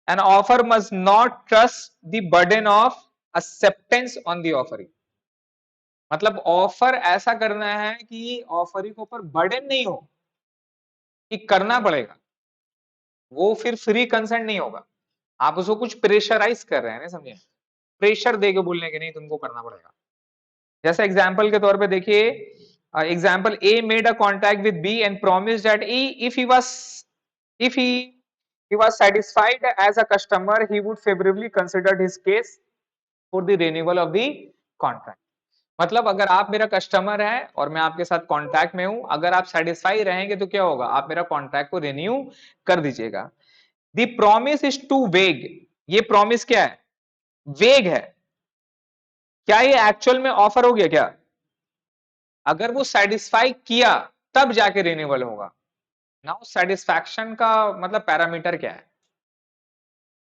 an offer must not trust the burden of acceptance on the offering। मतलब ऑफर ऐसा करना है कि ऑफरी के ऊपर बर्डन नहीं हो कि करना पड़ेगा, वो फिर फ्री कंसेंट नहीं होगा, आप उसको कुछ प्रेशराइज कर रहे हैं, नहीं समझे, प्रेशर दे के बोलने के नहीं तुमको करना पड़ेगा। जैसे एग्जांपल के तौर पे देखिए, example A made a contact with B and promise that E if he was satisfied as a customer he would favorably consider his case for the renewal of the contract। मतलब अगर आप मेरा कस्टमर है और मैं आपके साथ कॉन्टैक्ट में हूं, अगर आप सेटिस्फाई रहेंगे तो क्या होगा, आप मेरा कॉन्ट्रैक्ट को रिन्यू कर दीजिएगा। द प्रॉमिस इज टू वेग, ये प्रॉमिस क्या है, वेग है। क्या ये एक्चुअल में ऑफर हो गया क्या? अगर वो सेटिस्फाई किया तब जाके रिन्यूअल होगा। नाउ सेटिस्फैक्शन का मतलब पैरामीटर क्या है,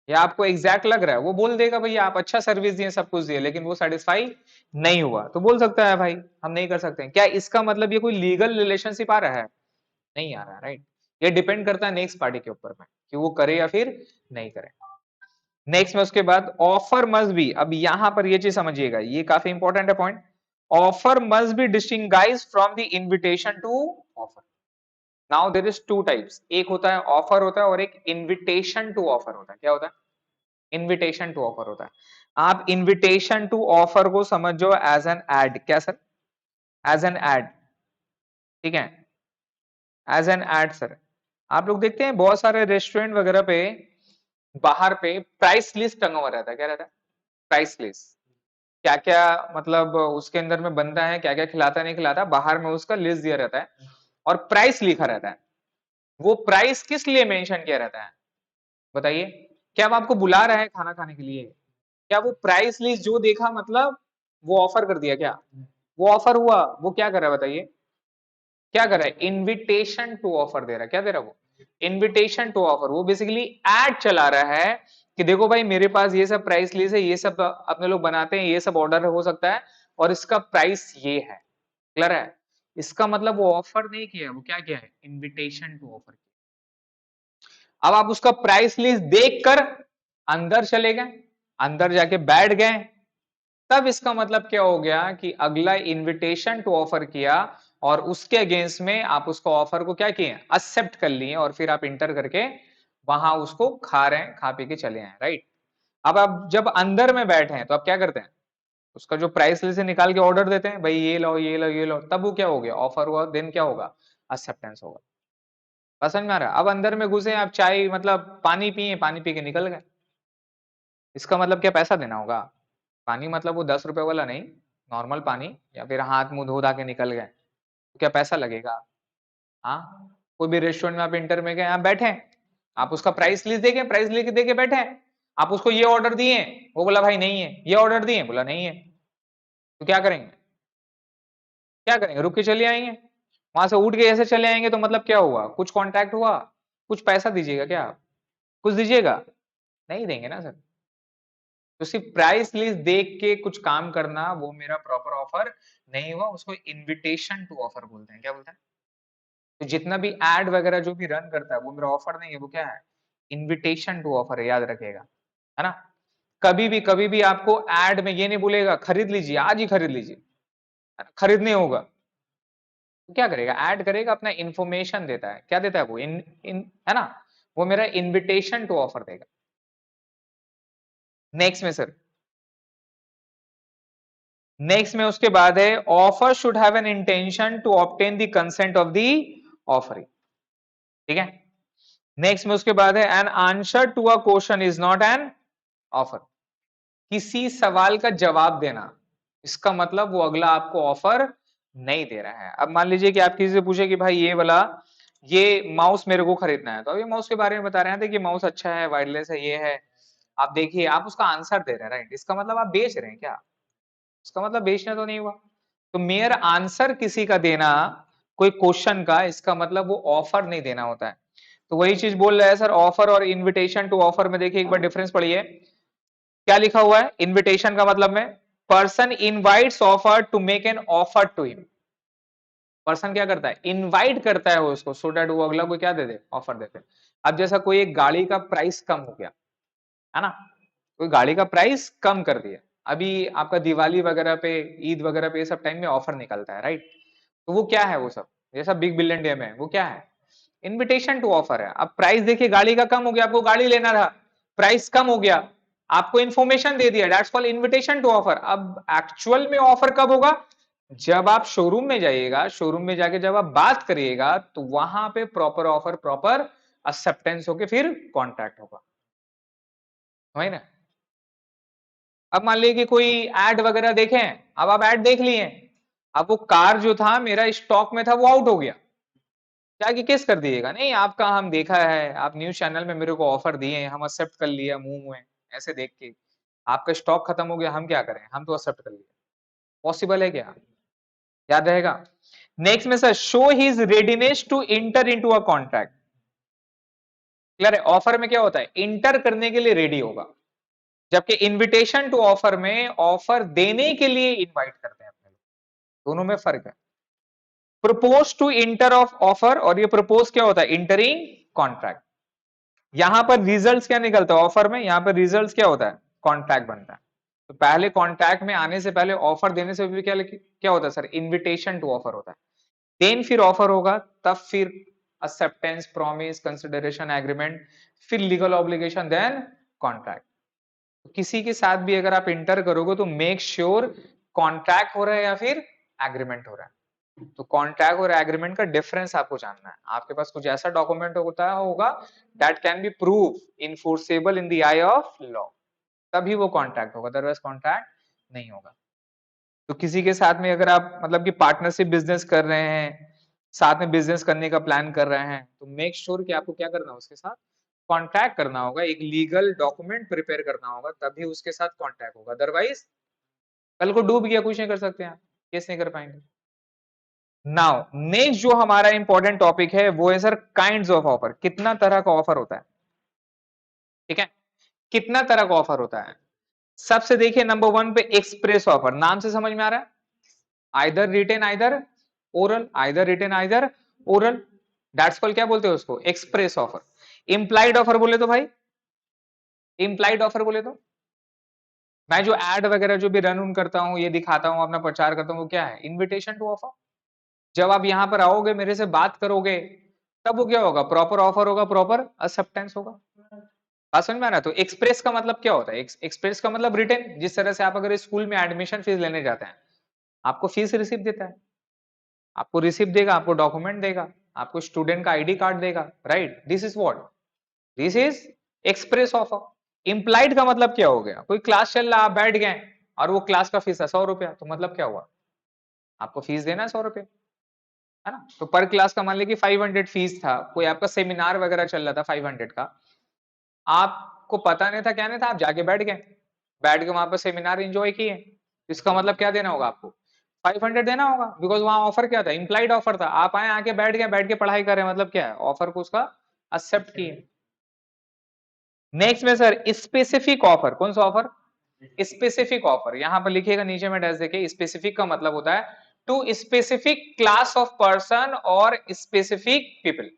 या आपको एग्जैक्ट लग रहा है, वो बोल देगा भैया आप अच्छा सर्विस दिए, सब कुछ दिए, लेकिन वो सेटिस्फाई नहीं हुआ तो बोल सकता है भाई हम नहीं कर सकते हैं। क्या इसका मतलब ये कोई लीगल रिलेशनशिप आ रहा है? नहीं आ रहा है, राइट। ये डिपेंड करता है नेक्स्ट पार्टी के ऊपर में कि वो करे या फिर नहीं करे। नेक्स्ट में उसके बाद ऑफर मस्ट बी, अब यहां पर ये चीज समझिएगा, ये काफी इंपॉर्टेंट है point, offer must be distinguish from the invitation to offer. Now there is two types, एक होता है ऑफर होता है और एक इनविटेशन टू ऑफर होता है। क्या होता है? इनविटेशन टू ऑफर होता है। आप इनविटेशन टू ऑफर को समझो एज एन एड। क्या सर? एज एन एड, ठीक है, एज एन एड सर। आप लोग देखते हैं बहुत सारे रेस्टोरेंट वगैरह पे बाहर पे प्राइस लिस्ट टंगा हुआ रहता है। क्या रहता है? Price list. क्या क्या मतलब उसके अंदर में बनता है, क्या क्या खिलाता नहीं खिलाता, बाहर में उसका लिस्ट दिया रहता है और प्राइस लिखा रहता है। वो प्राइस किस लिए मेंशन किया रहता है बताइए? क्या वो आपको बुला रहा है खाना खाने के लिए? क्या वो प्राइस लिस्ट जो देखा मतलब वो ऑफर कर दिया क्या? वो ऑफर हुआ, वो क्या कर रहा है बताइए? क्या कर रहा है? इनविटेशन टू ऑफर दे रहा है। क्या दे रहा है वो? Invitation to offer. वो बेसिकली एड चला रहा है कि देखो भाई मेरे पास ये सब प्राइस लिस्ट है, ये सब अपने लोग बनाते हैं, ये सब ऑर्डर हो सकता है और इसका प्राइस ये है। क्लियर है? इसका मतलब वो ऑफर नहीं किया, वो क्या किया है? Invitation to offer. अब आप उसका प्राइस लिस्ट देखकर अंदर चले गए, अंदर जाके बैठ गए, तब इसका मतलब क्या हो गया कि अगला इनविटेशन टू ऑफर किया और उसके अगेंस्ट में आप उसको ऑफर को क्या किए? एक्सेप्ट कर लिए और फिर आप इंटर करके वहां उसको खा रहे हैं, खा पी के चले आए, राइट? अब आप जब अंदर में बैठे हैं तो आप क्या करते हैं? उसका जो प्राइस लिस्ट से निकाल के ऑर्डर देते हैं, भाई ये लो ये लो ये लो, तब वो क्या हो गया? ऑफर हुआ, देन क्या होगा? एक्सेप्टेंस होगा। बात समझ में आ रहा है? अब अंदर में घुसे आप, चाय मतलब पानी पिए, पानी पी के निकल गए, इसका मतलब क्या? पैसा देना होगा? पानी मतलब वो 10 रुपए वाला नहीं, नॉर्मल पानी, या फिर हाथ मुंह धो धा के निकल गए, तो क्या पैसा लगेगा? हाँ। कोई भी रेस्टोरेंट में आप इंटर में गए, आप बैठे, आप उसका प्राइस लिस्ट देखे, प्राइस लिस्ट देके बैठे, आप उसको ये ऑर्डर दिए, वो बोला भाई नहीं है, ये ऑर्डर दिए, बोला नहीं है, तो क्या करेंगे? क्या करेंगे? रुक के चले आएंगे। वहां से उठ के ऐसे चले आएंगे तो मतलब क्या हुआ? कुछ कांटेक्ट हुआ? कुछ पैसा दीजिएगा क्या आप? कुछ दीजिएगा? नहीं देंगे ना सर। तो सिर्फ प्राइस लिस्ट देख के कुछ काम करना वो मेरा प्रॉपर ऑफर नहीं हुआ, उसको इनविटेशन टू ऑफर बोलते हैं। क्या बोलते हैं? तो जितना भी एड वगैरह जो भी रन करता है वो मेरा ऑफर नहीं है, वो क्या है? इनविटेशन टू ऑफर है, याद रखिएगा, है ना? कभी भी आपको एड में ये नहीं बोलेगा खरीद लीजिए, आज ही खरीद लीजिए, है ना? खरीदने होगा तो क्या करेगा? ऐड करेगा, अपना इंफॉर्मेशन देता है। क्या देता है वो? इन इन है ना? वो मेरा इनविटेशन टू ऑफर देगा। नेक्स्ट में सर, नेक्स्ट में उसके बाद है offer should have an intention to obtain the consent of the offering. ठीक है? नेक्स्ट में उसके बाद है an answer to a question is not an offer. किसी सवाल का जवाब देना, इसका मतलब वो अगला आपको ऑफर नहीं दे रहा है। अब मान लीजिए कि आप किसी से पूछे कि भाई ये वाला ये माउस मेरे को खरीदना है, तो अभी माउस के बारे में बता रहे हैं, देखिए माउस अच्छा है, वायरलेस है, ये है, आप देखिए, आप उसका आंसर दे रहे हैं, राइट? इसका मतलब आप बेच रहे हैं क्या? इसका मतलब बेचना तो नहीं हुआ। तो मेयर आंसर किसी का देना कोई क्वेश्चन का, इसका मतलब वो ऑफर नहीं देना होता है। तो वही चीज बोल रहा है सर, ऑफर और इनविटेशन टू ऑफर में देखिए एक बार डिफरेंस पढ़िए। क्या लिखा हुआ है? इनविटेशन का मतलब में person invites offer to make an offer to him. Person क्या करता है? इनवाइट करता है उसको, सो दैट वो अगला को क्या दे दे? ऑफर देते। अब जैसा कोई एक गाड़ी का प्राइस कम हो गया, है ना? कोई गाड़ी का प्राइस कम कर दिया, अभी आपका दिवाली वगैरह पे, ईद वगैरह पे, ये सब टाइम में ऑफर निकलता है, राइट? तो वो क्या है? वो सब जैसा बिग बिलियन डे में वो क्या है? इनविटेशन टू ऑफर है। अब प्राइस देखिए गाड़ी का कम हो गया, आपको गाड़ी लेना था, प्राइस कम हो गया, आपको इंफॉर्मेशन दे दिया, that's called invitation to offer. अब एक्चुअल में ऑफर कब होगा? जब आप शोरूम में जाइएगा, शोरूम में जाके जब आप बात करिएगा तो वहां पे प्रॉपर ऑफर, प्रॉपर एक्सेप्टेंस होके फिर कॉन्ट्रैक्ट होगा, है ना? अब मान लीजिए कि कोई एड वगैरह देखें, अब आप एड देख लिए, अब वो कार जो था मेरा स्टॉक में था वो आउट हो गया, जाके केस कर दिएगा? नहीं, आपका हम देखा है, आप न्यूज चैनल में मेरे को ऑफर दिए, हम एक्सेप्ट कर लिया मुंह में ऐसे देख के, आपका स्टॉक खत्म हो गया, हम क्या करें? हम तो एक्सेप्ट कर लिए। पॉसिबल है क्या? याद रहेगा? नेक्स्ट में sir, show his readiness to enter into a contract. Clear है? ऑफर में क्या होता है? इंटर करने के लिए रेडी होगा, जबकि इनविटेशन टू ऑफर में ऑफर देने के लिए इनवाइट करते हैं अपने लोग। दोनों में फर्क है। Propose to enter of offer, और ये प्रपोज क्या होता है? Entering contract. यहां पर रिजल्ट्स क्या निकलता है ऑफर में? यहां पर रिजल्ट्स क्या होता है? कॉन्ट्रैक्ट बनता है। तो पहले कॉन्ट्रैक्ट में आने से पहले, ऑफर देने से भी क्या क्या होता है सर? इनविटेशन टू ऑफर होता है। देन फिर ऑफर होगा, तब फिर एक्सेप्टेंस, प्रॉमिस, कंसिडरेशन, एग्रीमेंट, फिर लीगल ऑब्लिगेशन, देन कॉन्ट्रैक्ट। किसी के साथ भी अगर आप इंटर करोगे तो मेक श्योर कॉन्ट्रैक्ट हो रहा है या फिर एग्रीमेंट हो रहा है। तो कॉन्ट्रैक्ट और एग्रीमेंट का डिफरेंस आपको जानना है। आपके पास कुछ ऐसा डॉक्यूमेंट होगा that can be prove enforceable in the eye of law, तभी वो कॉन्ट्रैक्ट होगा, अदरवाइज कॉन्ट्रैक्ट नहीं होगा। तो किसी के साथ में अगर आप मतलब कि पार्टनरशिप बिजनेस कर रहे हैं, साथ में बिजनेस करने का प्लान कर रहे हैं, तो मेक श्योर कि आपको क्या करना है, उसके साथ कॉन्ट्रैक्ट करना होगा, एक लीगल डॉक्यूमेंट प्रिपेयर करना होगा, तभी उसके साथ कॉन्ट्रैक्ट होगा। अदरवाइज कल को डूब गया, कुछ नहीं कर सकते हैं, केस नहीं कर पाएंगे। नाउ नेक्स्ट जो हमारा इंपॉर्टेंट टॉपिक है वो है सर काइंड्स ऑफ ऑफर। कितना तरह का ऑफर होता है, ठीक है, कितना तरह का ऑफर होता है। सबसे देखिए नंबर 1 पे एक्सप्रेस ऑफर, नाम से समझ में आ रहा है, either written either oral, either written either oral, that's called क्या बोलते हैं उसको, एक्सप्रेस ऑफर। इंप्लाइड ऑफर बोले तो भाई, इंप्लाइड ऑफर बोले तो मैं जो एड वगैरह जो भी रन करता हूं, ये दिखाता हूं, अपना प्रचार करता हूं, वो क्या है, इनविटेशन टू ऑफर। जब आप यहां पर आओगे, मेरे से बात करोगे, तब वो क्या होगा, प्रॉपर ऑफर होगा, प्रॉपर एक्सेप्टेंस होगा। बात समझ में आ रहा है। तो एक्सप्रेस का मतलब क्या होता है, एक्सप्रेस का मतलब रिटेन। जिस तरह से आप अगर स्कूल में एडमिशन फीस लेने जाते हैं, आपको फीस रिसिप्ट देता है, आपको रिसिप्ट देगा, आपको डॉक्यूमेंट देगा, आपको स्टूडेंट का आईडी कार्ड देगा, right, this is what, this is express offer. Implied का मतलब क्या हो गया, कोई क्लास चल रहा, आप बैठ गए और वो क्लास का फीस है 100 रुपया, तो मतलब क्या हुआ, आपको फीस देना है 100 रुपये, है ना। तो पर क्लास का मान लीजिए 500 फीस था, कोई आपका सेमिनार वगैरह चल रहा था 500 का, आपको पता नहीं था, क्या नहीं था, आप जाके बैठ गए, बैठ के वहां पर सेमिनार एंजॉय किए, इसका मतलब क्या देना होगा आपको, 500 देना होगा, बिकॉज वहां ऑफर क्या था, इंप्लाइड ऑफर था। आप आए, आके बैठ गए, बैठ के पढ़ाई कर रहे हैं, मतलब क्या है, ऑफर को उसका एक्सेप्ट किए। नेक्स्ट में सर स्पेसिफिक ऑफर, कौन सा ऑफर, स्पेसिफिक ऑफर, यहां पर लिखिएगा नीचे में डैश देखिए, स्पेसिफिक का मतलब होता है to specific class of person और स्पेसिफिक पीपल।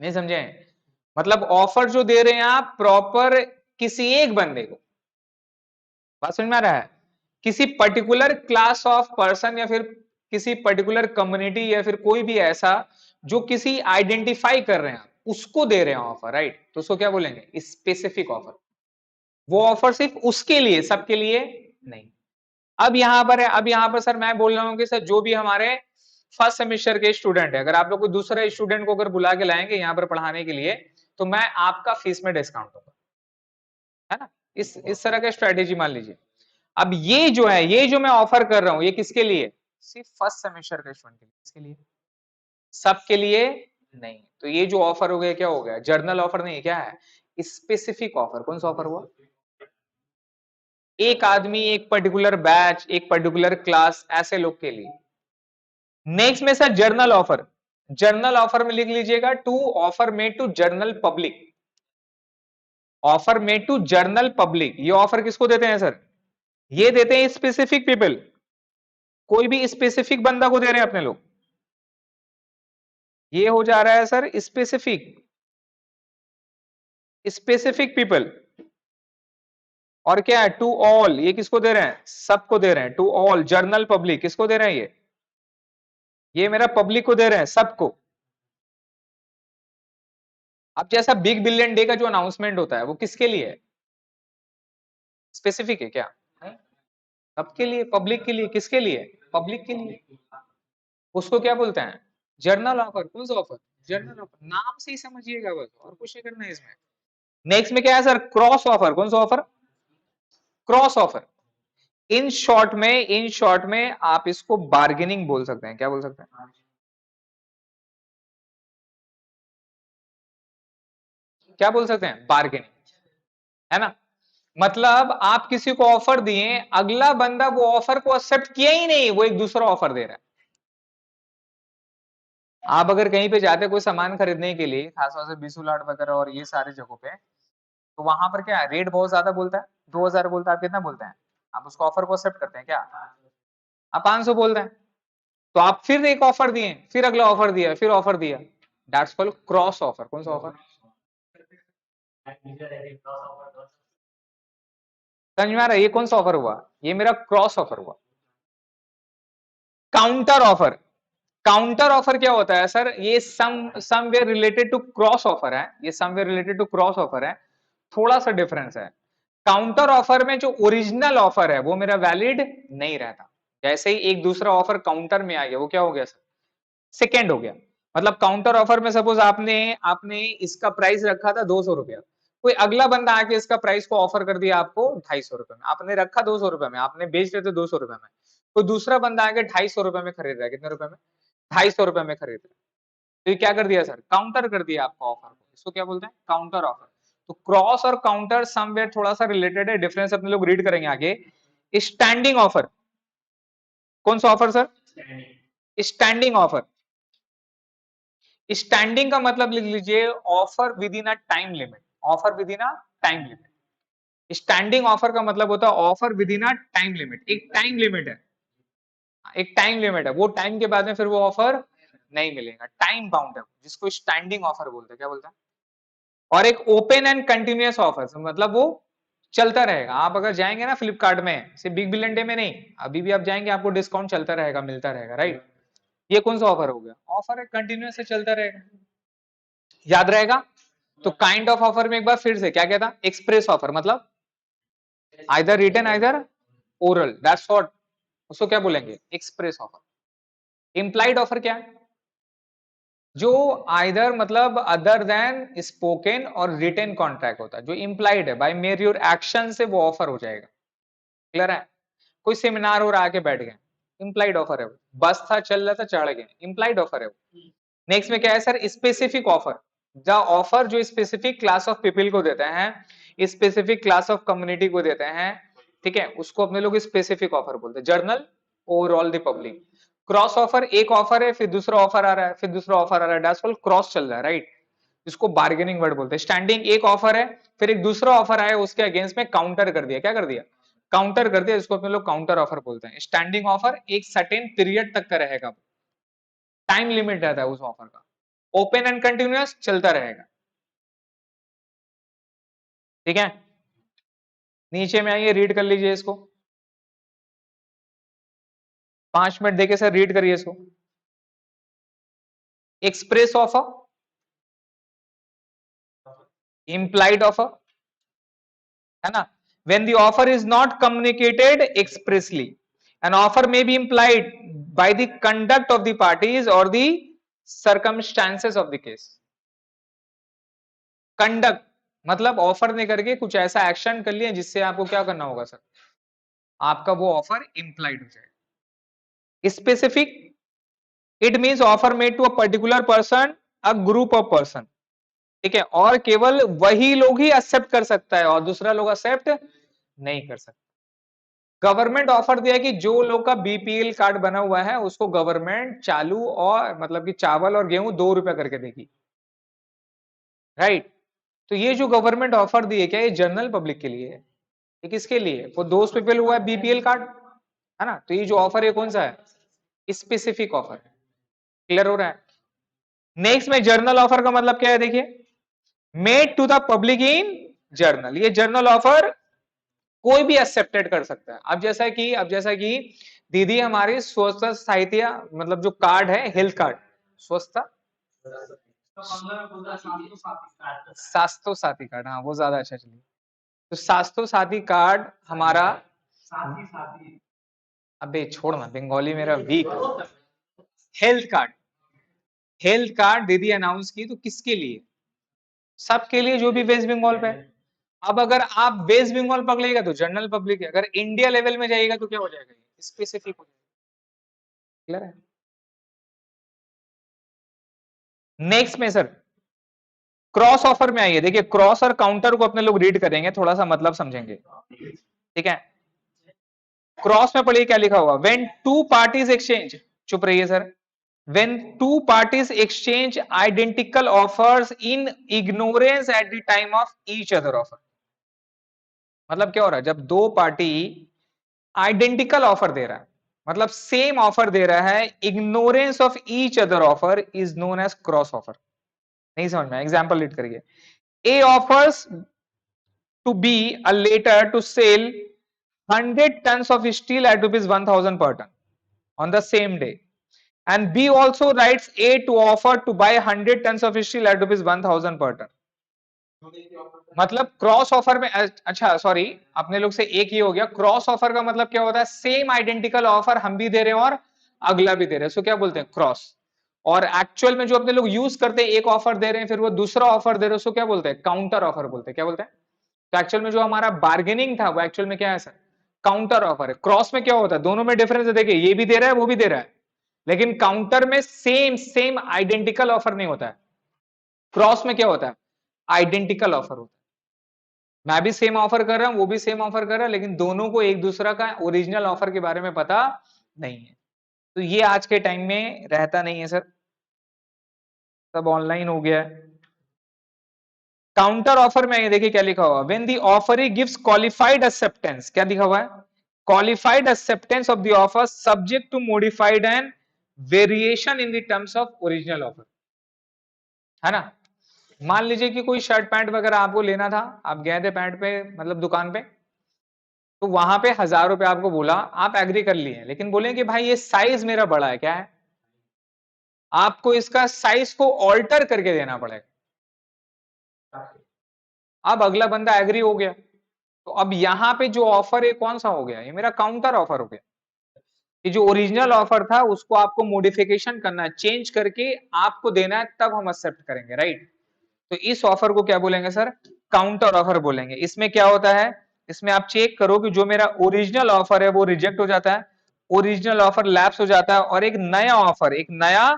नहीं समझे, मतलब ऑफर जो दे रहे हैं आप प्रॉपर किसी एक बंदे को, बात समझ में आ रहा है, किसी पर्टिकुलर क्लास ऑफ पर्सन या फिर किसी पर्टिकुलर कम्युनिटी या फिर कोई भी ऐसा जो किसी आइडेंटिफाई कर रहे हैं, उसको दे रहे हैं ऑफर, राइट, तो उसको क्या बोलेंगे, स्पेसिफिक ऑफर। वो ऑफर सिर्फ उसके लिए, सबके लिए नहीं। अब यहां पर है, अब यहां पर सर मैं बोल रहा हूं कि सर जो भी हमारे फर्स्ट सेमेस्टर के स्टूडेंट है, अगर आप लोग कोई दूसरे स्टूडेंट को अगर बुला के लाएंगे यहां पर पढ़ाने के लिए, तो मैं आपका फीस में डिस्काउंट दूंगा, है ना। इस तरह का स्ट्रेटेजी मान लीजिए। अब ये जो है, ये जो मैं ऑफर कर रहा हूं, ये किसके लिए, सिर्फ फर्स्ट सेमेस्टर के स्टूडेंट के लिए, किसके लिए, सबके लिए नहीं। तो ये जो ऑफर हो गया, क्या हो गया, जर्नल ऑफर नहीं, क्या है, स्पेसिफिक ऑफर। कौन सा ऑफर हुआ, एक आदमी, एक पर्टिकुलर बैच, एक पर्टिकुलर क्लास, ऐसे लोग के लिए। नेक्स्ट में sir general offer, general offer में लिख लीजिएगा to offer made to general public, offer made to general public. ये ऑफर किसको देते हैं सर, ये देते हैं स्पेसिफिक पीपल, कोई भी स्पेसिफिक बंदा को दे रहे हैं अपने लोग। ये हो जा रहा है सर स्पेसिफिक, स्पेसिफिक पीपल। और क्या है, टू ऑल, ये किसको दे रहे हैं, सबको दे रहे हैं, टू ऑल जर्नल पब्लिक, किसको दे रहे हैं ये मेरा पब्लिक को दे रहे हैं, सबको। अब जैसा बिग बिलियन डे का जो अनाउंसमेंट होता है, वो किसके लिए है, स्पेसिफिक है क्या, नहीं, सबके लिए, पब्लिक के लिए, किसके लिए, पब्लिक के लिए। उसको क्या बोलते हैं, जर्नल ऑफर। कौन सा ऑफर, जर्नल ऑफर, नाम से ही समझिएगा बस, और कुछ नहीं करना है इसमें। नेक्स्ट में क्या है सर, क्रॉस ऑफर। कौन सा offer, cross offer. In short में आप इसको बार्गेनिंग बोल सकते हैं, क्या बोल सकते हैं, क्या बोल सकते हैं, बार्गेनिंग, है ना। मतलब आप किसी को ऑफर दिए, अगला बंदा वो ऑफर को एक्सेप्ट किया ही नहीं, वो एक दूसरा ऑफर दे रहा है। आप अगर कहीं पे जाते कोई सामान खरीदने के लिए, खासतौर से बिसूलाट वगैरह और ये सारे जगहों पे, तो वहां पर क्या है, रेट बहुत ज्यादा बोलता है, 2000 बोलता है, आप कितना बोलते हैं, आप उसको ऑफर को एक्सेप्ट करते हैं क्या, आप 500 बोल रहे हैं। तो आप फिर एक ऑफर दिए, फिर अगला ऑफर दिया, फिर ऑफर दिया, दैट्स कॉल्ड क्रॉस ऑफर। कौन सा ऑफर, समझ में आ रहा है, ये कौन सा ऑफर हुआ, ये मेरा क्रॉस ऑफर हुआ। काउंटर ऑफर, काउंटर ऑफर क्या होता है सर? ये somewhere related to cross offer है, ये somewhere related to cross offer है, थोड़ा सा डिफरेंस है। काउंटर ऑफर में जो ओरिजिनल ऑफर है वो मेरा वैलिड नहीं रहता। जैसे ही एक दूसरा ऑफर काउंटर में आ गया, वो क्या हो गया सर? सेकेंड हो गया। मतलब काउंटर ऑफर में सपोज आपने आपने इसका प्राइस रखा था 200 रुपया, कोई अगला बंदा आके इसका प्राइस को ऑफर कर दिया आपको 250 रुपए में, आपने रखा 200 रुपए में, आपने बेच रहे थे 200 रुपए में, कोई दूसरा बंदा आके 250 रुपए में खरीद रहा है, कितने रुपए में? 250 रुपए में खरीद रहा है। तो ये क्या कर दिया सर? काउंटर कर दिया आपका ऑफर को। इसको क्या बोलते हैं? Counter offer. तो क्रॉस और काउंटर समवेयर थोड़ा सा रिलेटेड है, डिफरेंस अपने लोग रीड करेंगे आगे। स्टैंडिंग ऑफर, कौन सा offer sir? Standing offer. Standing का मतलब लिख लीजिए offer with in a time limit, offer with in a time limit. Standing offer का मतलब होता है offer with in a time limit, एक टाइम लिमिट है, एक टाइम लिमिट है, वो टाइम के बाद में फिर वो ऑफर नहीं मिलेगा, टाइम बाउंड है, जिसको स्टैंडिंग ऑफर बोलते हैं। क्या बोलते हैं? और एक ओपन एंड कंटिन्यूअस ऑफर, मतलब वो चलता रहेगा। आप अगर जाएंगे ना फ्लिपकार्ट में, सिर्फ बिग बिलियन डे में नहीं, अभी भी आप जाएंगे आपको डिस्काउंट चलता रहेगा, मिलता रहेगा, राइट? ये कौन सा ऑफर हो गया? ऑफर है कंटिन्यूअस से चलता रहेगा, याद रहेगा? तो काइंड ऑफ ऑफर में एक बार फिर से क्या कहता? एक्सप्रेस ऑफर, मतलब either written either oral, that's what, उसको क्या बोलेंगे? Express offer. इम्प्लाइड ऑफर क्या है? जो आइदर मतलब अदर देन स्पोकन और रिटन कॉन्ट्रैक्ट होता है, जो इम्प्लाइड है, बाय मेयर योर एक्शन से वो ऑफर हो जाएगा। क्लियर है? कोई सेमिनार हो रहा आके बैठ गए, इम्प्लाइड ऑफर है वो। बस था चल रहा था चढ़ गए, इम्प्लाइड ऑफर है वो। नेक्स्ट में क्या है sir? Specific offer. The offer जो स्पेसिफिक क्लास ऑफ पीपल को देते हैं, स्पेसिफिक क्लास ऑफ कम्युनिटी को देते हैं, ठीक है, उसको अपने लोग स्पेसिफिक ऑफर बोलते हैं। Journal, overall the public. Cross offer, एक ऑफर है फिर दूसरा ऑफर आ रहा है, फिर दूसरा ऑफर आ रहा है, दैट्स कॉल्ड क्रॉस चल रहा है, राइट? इसको बार्गेनिंग वर्ड बोलते हैं। स्टैंडिंग, एक ऑफर है फिर एक दूसरा ऑफर आया, उसके अगेंस्ट में काउंटर कर दिया। क्या कर दिया? काउंटर कर दिया, इसको अपने लोग काउंटर ऑफर बोलते हैं। स्टैंडिंग ऑफर एक सर्टेन पीरियड तक का रहेगा, टाइम लिमिट रहता है उस ऑफर का। ओपन एंड कंटिन्यूअस चलता रहेगा, ठीक है? नीचे में आइए, रीड कर लीजिए इसको, 5 मिनट देके सर रीड करिए इसको। एक्सप्रेस ऑफर, इम्प्लाइड ऑफर, है ना? when the offer is not communicated expressly, an offer may be implied by the conduct of the parties or the circumstances of the case. Conduct मतलब ऑफर ने करके कुछ ऐसा एक्शन कर लिया जिससे आपको क्या करना होगा सर? आपका वो ऑफर इंप्लाइड हो जाएगा। Specific, it means offer made to a particular person, a group of person, ठीक है, और केवल वही लोग ही एक्सेप्ट कर सकता है और दूसरा लोग एक्सेप्ट नहीं कर सकता। गवर्नमेंट ऑफर दिया कि जो लोग का बीपीएल कार्ड बना हुआ है उसको गवर्नमेंट चालू और मतलब कि चावल और गेहूं 2 रुपया करके देगी, राइट? तो ये जो गवर्नमेंट ऑफर दी है, क्या ये जनरल पब्लिक के लिए है? ये किसके लिए? फॉर दोस्त पीपल हुआ है बीपीएल कार्ड, है ना? तो ये जो ऑफर है कौन सा है? Specific offer. क्लियर हो रहा है? नेक्स्ट में जर्नल ऑफर का मतलब क्या है, देखिए, made to the public in general. ये जर्नल ऑफर कोई भी एक्सेप्टेड कर सकता है। अब जैसा कि दीदी हमारी स्वच्छता साहित्य मतलब जो कार्ड है, हेल्थ कार्ड, स्वच्छता स्वास्थ्य साथी कार्ड, हाँ वो ज्यादा अच्छा चलिए। तो स्वास्थ्य साथी कार्ड हमारा, अबे छोड़ ना, बंगाली मेरा weak. Health card, health card दीदी अनाउंस की, तो किसके लिए? सबके लिए जो भी वेस्ट बंगाल पे है। अब अगर आप वेस्ट बंगाल पकड़ेगा तो जनरल पब्लिक है, अगर इंडिया लेवल में जाएगा तो क्या हो जाएगा? स्पेसिफिक हो जाएगा। क्लियर है? नेक्स्ट में सर क्रॉस ऑफर में आइए, देखिए क्रॉस और काउंटर को अपने लोग रीड करेंगे, थोड़ा सा मतलब समझेंगे, ठीक है? क्रॉस में पढ़िए क्या लिखा हुआ, व्हेन टू पार्टीज एक्सचेंज, चुप रहिए sir, when two parties exchange identical offers in ignorance at the time of each other offer। मतलब क्या हो रहा है? जब दो पार्टी आइडेंटिकल ऑफर दे रहा है, मतलब सेम ऑफर दे रहा है, ignorance of each other offer is known as cross offer. नहीं समझ में? एग्जांपल रीड करिए। A offers to B a letter to sell 100 tons of steel at rupees 1000 per ton on the same day, and B also writes A to offer to buy 100 tons of steel at ₹1,000 per ton. मतलब क्रॉस ऑफर में, अच्छा सॉरी, अपने लोग से एक ही हो गया। क्रॉस ऑफर का मतलब क्या होता है? सेम आइडेंटिकल ऑफर हम भी दे रहे हैं और अगला भी दे रहे हैं, सो क्या बोलते हैं? क्रॉस। और एक्चुअल में जो अपने लोग यूज करते हैं, एक ऑफर दे रहे हैं फिर वो दूसरा ऑफर दे रहे हैं, सो क्या बोलते हैं? काउंटर ऑफर बोलते हैं। क्या बोलते हैं? तो एक्चुअल में जो हमारा बार्गेनिंग था वो एक्चुअल में क्या है सर? काउंटर ऑफर है। क्रॉस में क्या होता है? दोनों में डिफरेंस है, देखिए ये भी दे रहा है वो भी दे रहा है, लेकिन काउंटर में सेम सेम आइडेंटिकल ऑफर नहीं होता है। क्रॉस में क्या होता है? आइडेंटिकल ऑफर होता है। मैं भी सेम ऑफर कर रहा हूं, वो भी सेम ऑफर कर रहा है, लेकिन दोनों को एक दूसरा का ओरिजिनल ऑफर के बारे में पता नहीं है। तो ये आज के टाइम में रहता नहीं है सर, सब ऑनलाइन हो गया है। काउंटर ऑफर में ये देखिए क्या लिखा हुआ, when the offeree gives qualified acceptance, क्या लिखा हुआ है? Qualified acceptance of the offer subject to modified and variation in the terms of original offer, है ना? मान लीजिए कि कोई शर्ट पैंट वगैरह आपको लेना था, आप गए थे पैंट पे मतलब दुकान पे, तो वहां पे 1,000 रुपए आपको बोला, आप एग्री कर लिए, लेकिन बोले कि भाई ये साइज मेरा बड़ा है, क्या है? आपको इसका साइज को ऑल्टर करके देना पड़ेगा। अब अगला बंदा एग्री हो गया, तो अब यहां पे जो ऑफर है कौन सा हो गया? ये मेरा काउंटर ऑफर हो गया। कि जो ओरिजिनल ऑफर था उसको आपको मॉडिफिकेशन करना है, चेंज करके आपको देना है, तब हम एक्सेप्ट करेंगे, राइट? तो इस ऑफर को क्या बोलेंगे सर? काउंटर ऑफर बोलेंगे। इसमें क्या होता है? इसमें आप चेक करो कि जो मेरा ओरिजिनल ऑफर है वो रिजेक्ट हो जाता है, ओरिजिनल ऑफर लैप्स हो जाता है, और एक नया ऑफर, एक नया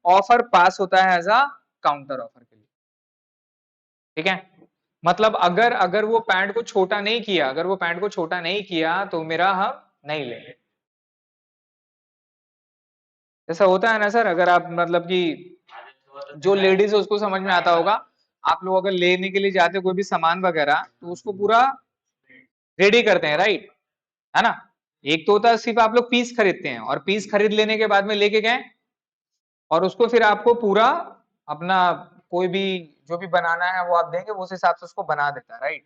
ऑफर पास होता है एज अ काउंटर ऑफर के लिए। ठीक है? मतलब अगर अगर वो पैंट को छोटा नहीं किया, अगर वो पैंट को छोटा नहीं किया तो मेरा हम नहीं लेंगे। ऐसा होता है ना सर, अगर आप मतलब कि जो लेडीज है उसको समझ में आता होगा, आप लोग अगर लेने के लिए जाते हो कोई भी सामान वगैरह, तो उसको पूरा रेडी करते हैं, राइट? है ना? एक तो होता है सिर्फ आप लोग पीस खरीदते हैं, और पीस खरीद लेने के बाद में लेके गए, और उसको फिर आपको पूरा अपना कोई भी जो भी बनाना है वो आप देंगे, वो उस हिसाब से उसको बना देता है, राइट?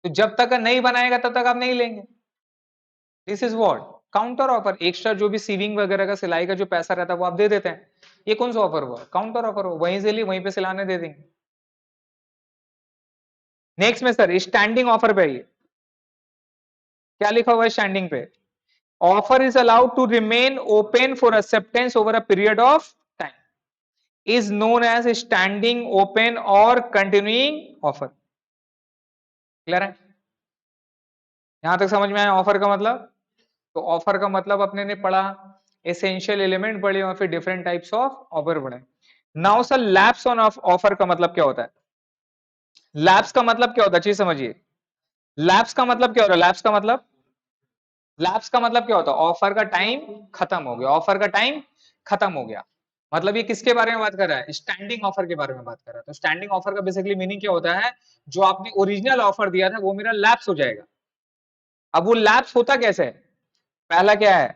तो जब तक नहीं बनाएगा तब तक आप नहीं लेंगे। This is what counter offer. Extra जो भी सीविंग वगैरह का, सिलाई का जो पैसा रहता है वो आप दे देते हैं। ये कौन सा ऑफर हुआ? काउंटर ऑफर हुआ। वहीं से लिए वहीं पे सिलाने दे देंगे। नेक्स्ट में सर स्टैंडिंग ऑफर पे आइए, क्या लिखा हुआ है स्टैंडिंग पे? Offer is allowed to remain open for acceptance over a period of time, is known as standing open or continuing offer. Clear है? यहां तक समझ में आया ऑफर का मतलब? तो ऑफर का मतलब अपने ने पढ़ा, एसेंशियल एलिमेंट पढ़े, और फिर डिफरेंट टाइप्स ऑफ ऑफर पढ़े। Now sir lapse on offer का मतलब क्या होता है? लैप्स का मतलब क्या होता है, चीज समझिए। लैप्स का मतलब क्या होता है? लैप्स का मतलब क्या होता है? ऑफर का टाइम खत्म हो गया, ऑफर का टाइम खत्म हो गया। मतलब ये किसके बारे में बात कर रहा है? स्टैंडिंग ऑफर के बारे में बात कर रहा है। तो स्टैंडिंग ऑफर का बेसिकली मीनिंग क्या होता है? जो आपने ओरिजिनल ऑफर दिया था वो मेरा लैप्स हो जाएगा। अब वो लैप्स होता कैसे है? पहला क्या है?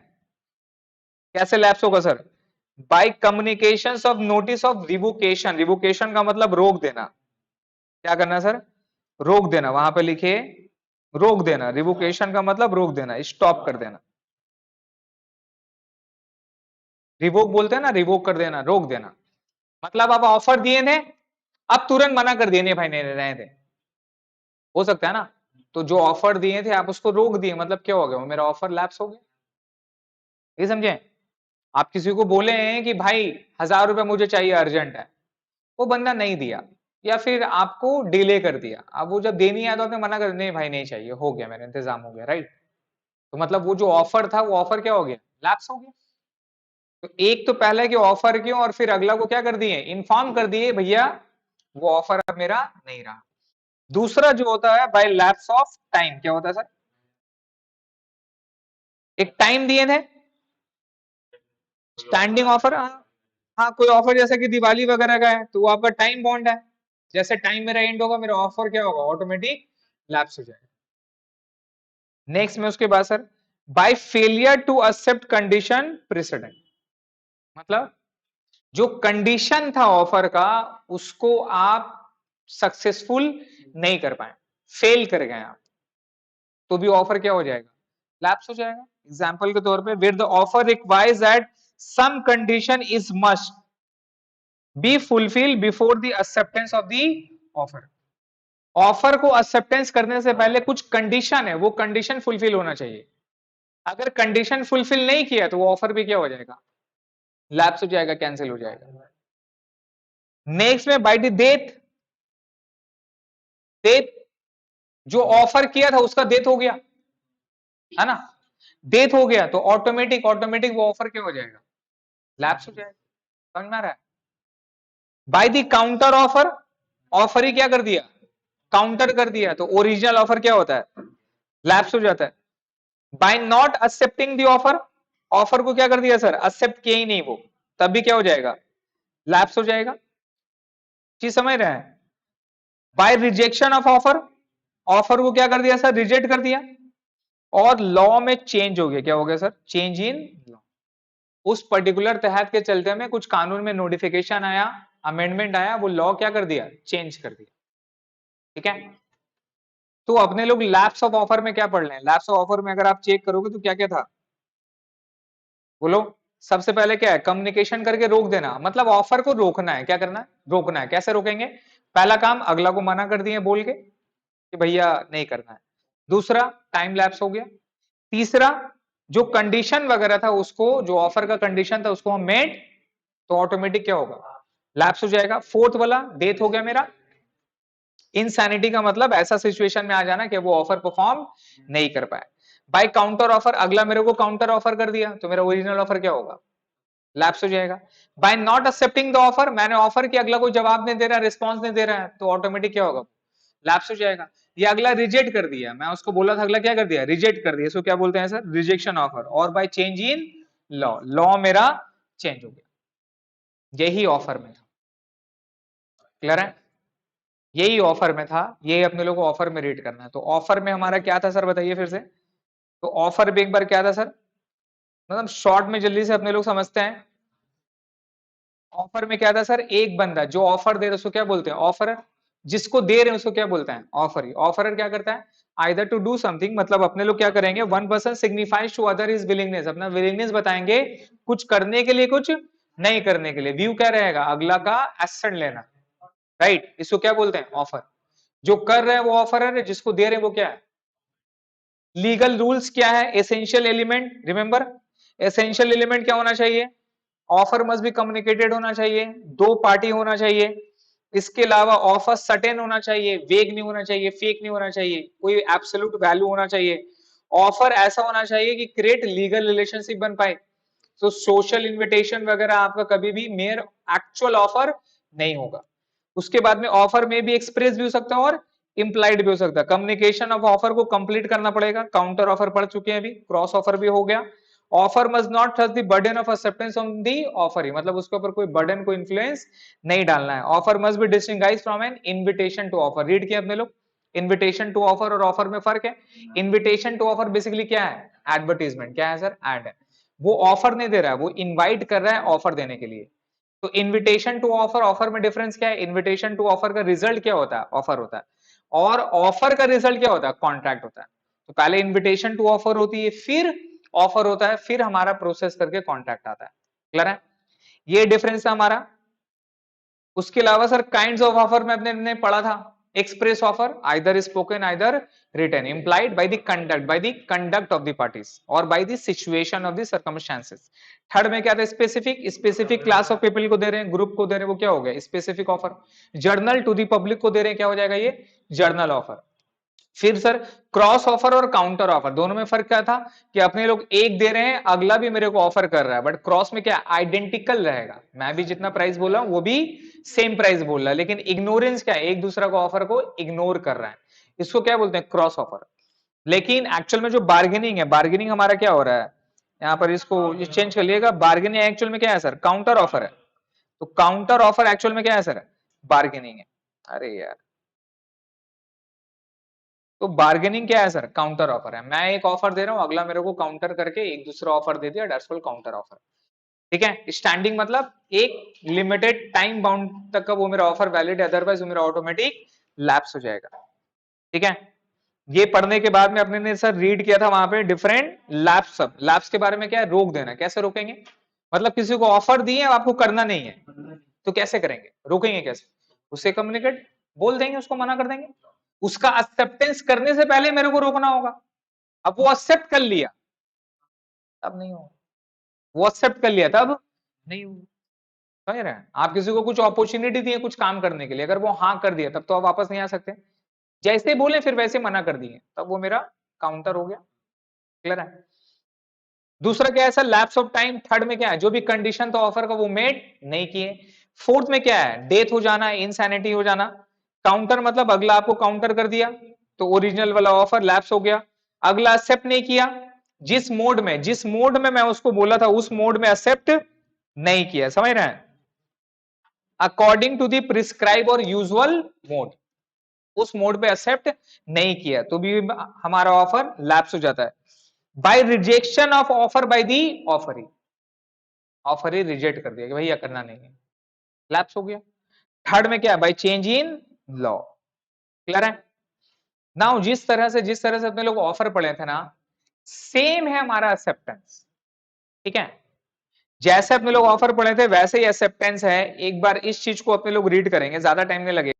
कैसे लैप्स होगा sir? By communication of notice of revocation. Revocation का मतलब रोक देना। क्या करना सर? रोक देना। वहां पे लिखिए रोक देना। रिवोकेशन का मतलब रोक देना, स्टॉप कर देना। रिवोक बोलते हैं ना, रिवोक कर देना, रोक देना। मतलब आप ऑफर दिए थे, अब तुरंत मना कर दिए, नहीं भाई नहीं रहे थे, हो सकता है ना? तो जो ऑफर दिए थे आप उसको रोक दिए, मतलब क्या हो गया? वो मेरा ऑफर लैप्स हो गया। ये समझे? आप किसी को बोले हैं कि भाई 1,000 रुपए मुझे चाहिए, अर्जेंट है, वो बंदा नहीं दिया, या फिर आपको डिले कर दिया, अब वो जब देनी है तो आपने मना कर, नहीं भाई नहीं चाहिए, हो गया मेरा इंतजाम हो गया, राइट? तो मतलब वो जो ऑफर था वो ऑफर क्या हो गया? लैप्स हो गया। तो एक तो पहले कि ऑफर क्यों, और फिर अगला को क्या कर दिए? इन्फॉर्म कर दिए भैया वो ऑफर अब मेरा नहीं रहा। दूसरा जो होता है बाय लैप्स ऑफ टाइम, क्या होता है सर? एक टाइम दिए थे, स्टैंडिंग ऑफर। हाँ कोई ऑफर जैसे कि दिवाली वगैरह का है तो वो आपका टाइम बॉन्ड है, जैसे टाइम मेरा एंड होगा मेरा ऑफर क्या होगा? ऑटोमेटिक लैप्स हो जाएगा। नेक्स्ट में उसके बाद sir by failure to accept condition precedent, मतलब जो कंडीशन था ऑफर का उसको आप सक्सेसफुल नहीं कर पाए, फेल कर गए आप, तो भी ऑफर क्या हो जाएगा? लैप्स हो जाएगा। एग्जाम्पल के तौर पे, where the offer requires that some condition is must be fulfil before the acceptance of the offer. Offer को एक्सेप्टेंस करने से पहले कुछ कंडीशन है, वो कंडीशन फुलफिल होना चाहिए। अगर कंडीशन फुलफिल नहीं किया तो वो ऑफर भी क्या हो जाएगा, लैप्स हो जाएगा, कैंसिल हो जाएगा। नेक्स्ट में बाय द डेट, डेट जो ऑफर किया था उसका डेट हो गया है ना, डेट हो गया तो ऑटोमेटिक ऑटोमेटिक वो ऑफर क्या हो जाएगा, लैप्स हो जाएगा। समझ में आ रहा है? By the counter offer, offer ही क्या कर दिया, काउंटर कर दिया, तो ओरिजिनल ऑफर क्या होता है, लैप्स हो जाता है। By not accepting the offer, offer को क्या कर दिया सर, एक्सेप्ट किया ही नहीं वो, तब भी क्या हो जाएगा, लैप्स हो जाएगा। चीज समझ रहे हैं? By rejection of offer, offer को क्या कर दिया सर, रिजेक्ट कर दिया, और लॉ में चेंज हो गया, क्या हो गया सर, चेंज इन लॉ। उस पर्टिकुलर तहत के चलते में कुछ कानून में नोटिफिकेशन आया, अमेंडमेंट आया, वो लॉ क्या कर दिया, चेंज कर दिया। ठीक है, तो अपने लोग लैप्स ऑफ ऑफर में क्या पढ़ रहे हैं, लैप्स ऑफ ऑफर में अगर आप चेक करोगे तो क्या क्या था, बोलो। सबसे पहले क्या है, कम्युनिकेशन करके रोक देना, मतलब ऑफर को रोकना है, क्या करना है, रोकना है। कैसे रोकेंगे, पहला काम अगला को मना कर दिए बोल के कि भैया नहीं करना है। दूसरा, टाइम लैप्स हो गया। तीसरा, जो कंडीशन वगैरह था उसको, जो ऑफर का कंडीशन था उसको हम मेट, तो ऑटोमेटिक क्या होगा, लैप्स हो जाएगा। फोर्थ वाला, डेथ हो गया मेरा। इनसैनिटी का मतलब ऐसा सिचुएशन में आ जाना कि वो ऑफर परफॉर्म नहीं कर पाए। बाय काउंटर ऑफर, अगला मेरे को काउंटर ऑफर कर दिया तो मेरा ओरिजिनल ऑफर क्या होगा, लैप्स हो जाएगा। By not accepting the offer, मैंने ऑफर किया, अगला कोई जवाब नहीं दे रहा है, रिस्पॉन्स नहीं दे रहा है, तो ऑटोमेटिक क्या होगा, लैप्स हो जाएगा। ये अगला रिजेक्ट कर दिया, मैं उसको बोला था, अगला क्या कर दिया, रिजेक्ट कर दिया, इसको क्या बोलते हैं सर, रिजेक्शन ऑफर। और by change in law, law मेरा चेंज हो गया। यही ऑफर में था, क्लियर है, यही ऑफर में था, यही अपने लोग को ऑफर में रीड करना है। तो ऑफर में हमारा क्या था सर, बताइए फिर से। तो ऑफर भी एक बार क्या था सर, मतलब शॉर्ट में जल्दी से अपने लोग समझते हैं। ऑफर में क्या था सर, एक बंदा जो ऑफर दे रहे उसको क्या बोलते हैं, ऑफरर। जिसको दे रहे हैं उसको क्या बोलते हैं, ऑफर। ऑफरर क्या करता है, आइदर टू डू समथिंग, मतलब अपने लोग क्या करेंगे, one person signifies to other is willingness, अपना विलिंगनेस बताएंगे कुछ करने के लिए, कुछ नहीं करने के लिए। व्यू क्या रहेगा, अगला का एसेट लेना, राइट, इसको क्या बोलते हैं, ऑफर। जो कर रहे हैं वो ऑफरर है, जिसको दे रहे हैं वो क्या है। लीगल रूल्स क्या है, essential element, remember essential element क्या होना चाहिए, ऑफर मस्ट बी कम्युनिकेटेड होना चाहिए, दो पार्टी होना चाहिए। इसके अलावा ऑफर सर्टेन होना चाहिए, वेग नहीं होना चाहिए, फेक नहीं होना चाहिए, कोई एब्सोल्यूट वैल्यू होना चाहिए। ऑफर ऐसा होना चाहिए कि क्रिएट लीगल रिलेशनशिप बन पाए। तो सोशल इन्विटेशन वगैरह आपका कभी भी मेयर एक्चुअल ऑफर नहीं होगा। उसके बाद में ऑफर में भी एक्सप्रेस भी हो सकता है और इंप्लाइड भी हो सकता है। कम्युनिकेशन ऑफ ऑफर को कंप्लीट करना पड़ेगा। काउंटर ऑफर पढ़ चुके हैं अभी, क्रॉस ऑफर भी हो गया। Offer must not thrust the burden of acceptance on the offer, ही मतलब उसके ऊपर कोई बर्डन, कोई इन्फ्लुएंस नहीं डालना है। Offer must be distinguished from an invitation to offer. Read किया अपने लोग, इन्विटेशन टू ऑफर और ऑफर में फर्क है। इन्विटेशन टू ऑफर बेसिकली क्या है, एडवर्टीजमेंट, क्या है सर, एड है। वो ऑफर नहीं दे रहा है, वो इनवाइट कर रहा है ऑफर देने के लिए। तो इनविटेशन टू ऑफर, ऑफर में डिफरेंस क्या है, इनविटेशन टू ऑफर का रिजल्ट क्या होता है, ऑफर होता है, और ऑफर का रिजल्ट क्या होता है, कॉन्ट्रैक्ट होता है। तो पहले इनविटेशन टू ऑफर होती है, फिर ऑफर होता है, फिर हमारा प्रोसेस करके कॉन्ट्रैक्ट आता है। क्लियर है, ये डिफरेंस है हमारा। उसके अलावा सर काइंड्स ऑफ ऑफर में अपने ने पढ़ा था। Express offer, either spoken either written, implied by the conduct of the parties or by the situation of the circumstances। Third में क्या था, specific, specific class of people को दे रहे हैं, ग्रुप को दे रहे हैं, वो क्या हो गया, specific offer. General to the public को दे रहे हैं, क्या हो जाएगा ये, जर्नल ऑफर। फिर सर क्रॉस ऑफर और काउंटर ऑफर, दोनों में फर्क क्या था, कि अपने लोग एक दे रहे हैं, अगला भी मेरे को ऑफर कर रहा है, बट क्रॉस में क्या आइडेंटिकल रहेगा, मैं भी जितना प्राइस बोल रहा हूं वो भी सेम प्राइस बोल रहा है, लेकिन इग्नोरेंस क्या है, एक दूसरा को ऑफर को इग्नोर कर रहा है। इसको क्या बोलते हैं, क्रॉस ऑफर। लेकिन एक्चुअल में जो बार्गेनिंग है, बार्गेनिंग हमारा क्या हो रहा है, यहाँ पर इसको चेंज कर लिएगा, बार्गेनिंग एक्चुअल में क्या है सर, काउंटर ऑफर है। तो काउंटर ऑफर एक्चुअल में क्या है सर, बार्गेनिंग है। अरे यार, तो बार्गेनिंग क्या है सर, काउंटर ऑफर है। मैं एक ऑफर दे रहा हूं, अगला मेरे को काउंटर करके एक दूसरा ऑफर दे दिया, दैट्स कॉल्ड काउंटर ऑफर। ठीक है, स्टैंडिंग मतलब एक लिमिटेड टाइम बाउंड तक का वो मेरा ऑफर वैलिड है, अदरवाइज वो मेरा ऑटोमेटिक लैप्स हो जाएगा। ठीक है, ये पढ़ने के बाद में अपने ने सर रीड किया था वहां पे डिफरेंट लैप्स। सब लैप्स के बारे में क्या है, रोक देना, कैसे रोकेंगे, मतलब किसी को ऑफर दिए आपको करना नहीं है तो कैसे करेंगे, रोकेंगे कैसे? उससे कम्युनिकेट, बोल देंगे, उसको मना कर देंगे। उसका एक्सेप्टेंस करने से पहले मेरे को रोकना होगा। अब वो एक्सेप्ट कर लिया तब नहीं होगा, वो एक्सेप्ट कर लिया तब नहीं होगा। समझ रहे हैं? आप किसी को कुछ अपॉर्चुनिटी दिए कुछ काम करने के लिए, अगर वो हाँ कर दिया तब तो आप वापस नहीं आ सकते। जैसे बोले फिर वैसे मना कर दिए तब वो मेरा काउंटर हो गया। क्लियर है? दूसरा क्या है sir, lapse of time. Third में क्या है, जो भी कंडीशन था ऑफर का वो मेट नहीं किए। फोर्थ में क्या है, डेथ हो जाना, इंसैनिटी हो जाना। काउंटर मतलब अगला आपको काउंटर कर दिया तो ओरिजिनल वाला ऑफर लैप्स हो गया। अगला एक्सेप्ट नहीं किया, जिस मोड में मैं उसको बोला था उस मोड में एक्सेप्ट नहीं किया। समझ रहे हैं? अकॉर्डिंग टू द प्रिस्क्राइब और यूजुअल मोड, उस मोड पे एक्सेप्ट नहीं किया तो भी हमारा ऑफर लैप्स हो जाता है। By rejection of offer by the offeree, offer ही रिजेक्ट कर दिया कि भैया करना नहीं है, लैप्स हो गया। थर्ड में क्या है, by change in law. Clear है? नाउ जिस तरह से अपने लोग ऑफर पढ़े थे ना, सेम है हमारा एक्सेप्टेंस। ठीक है? जैसे अपने लोग ऑफर पढ़े थे वैसे ही एक्सेप्टेंस है। एक बार इस चीज को अपने लोग रीड करेंगे, ज्यादा टाइम नहीं लगेगा।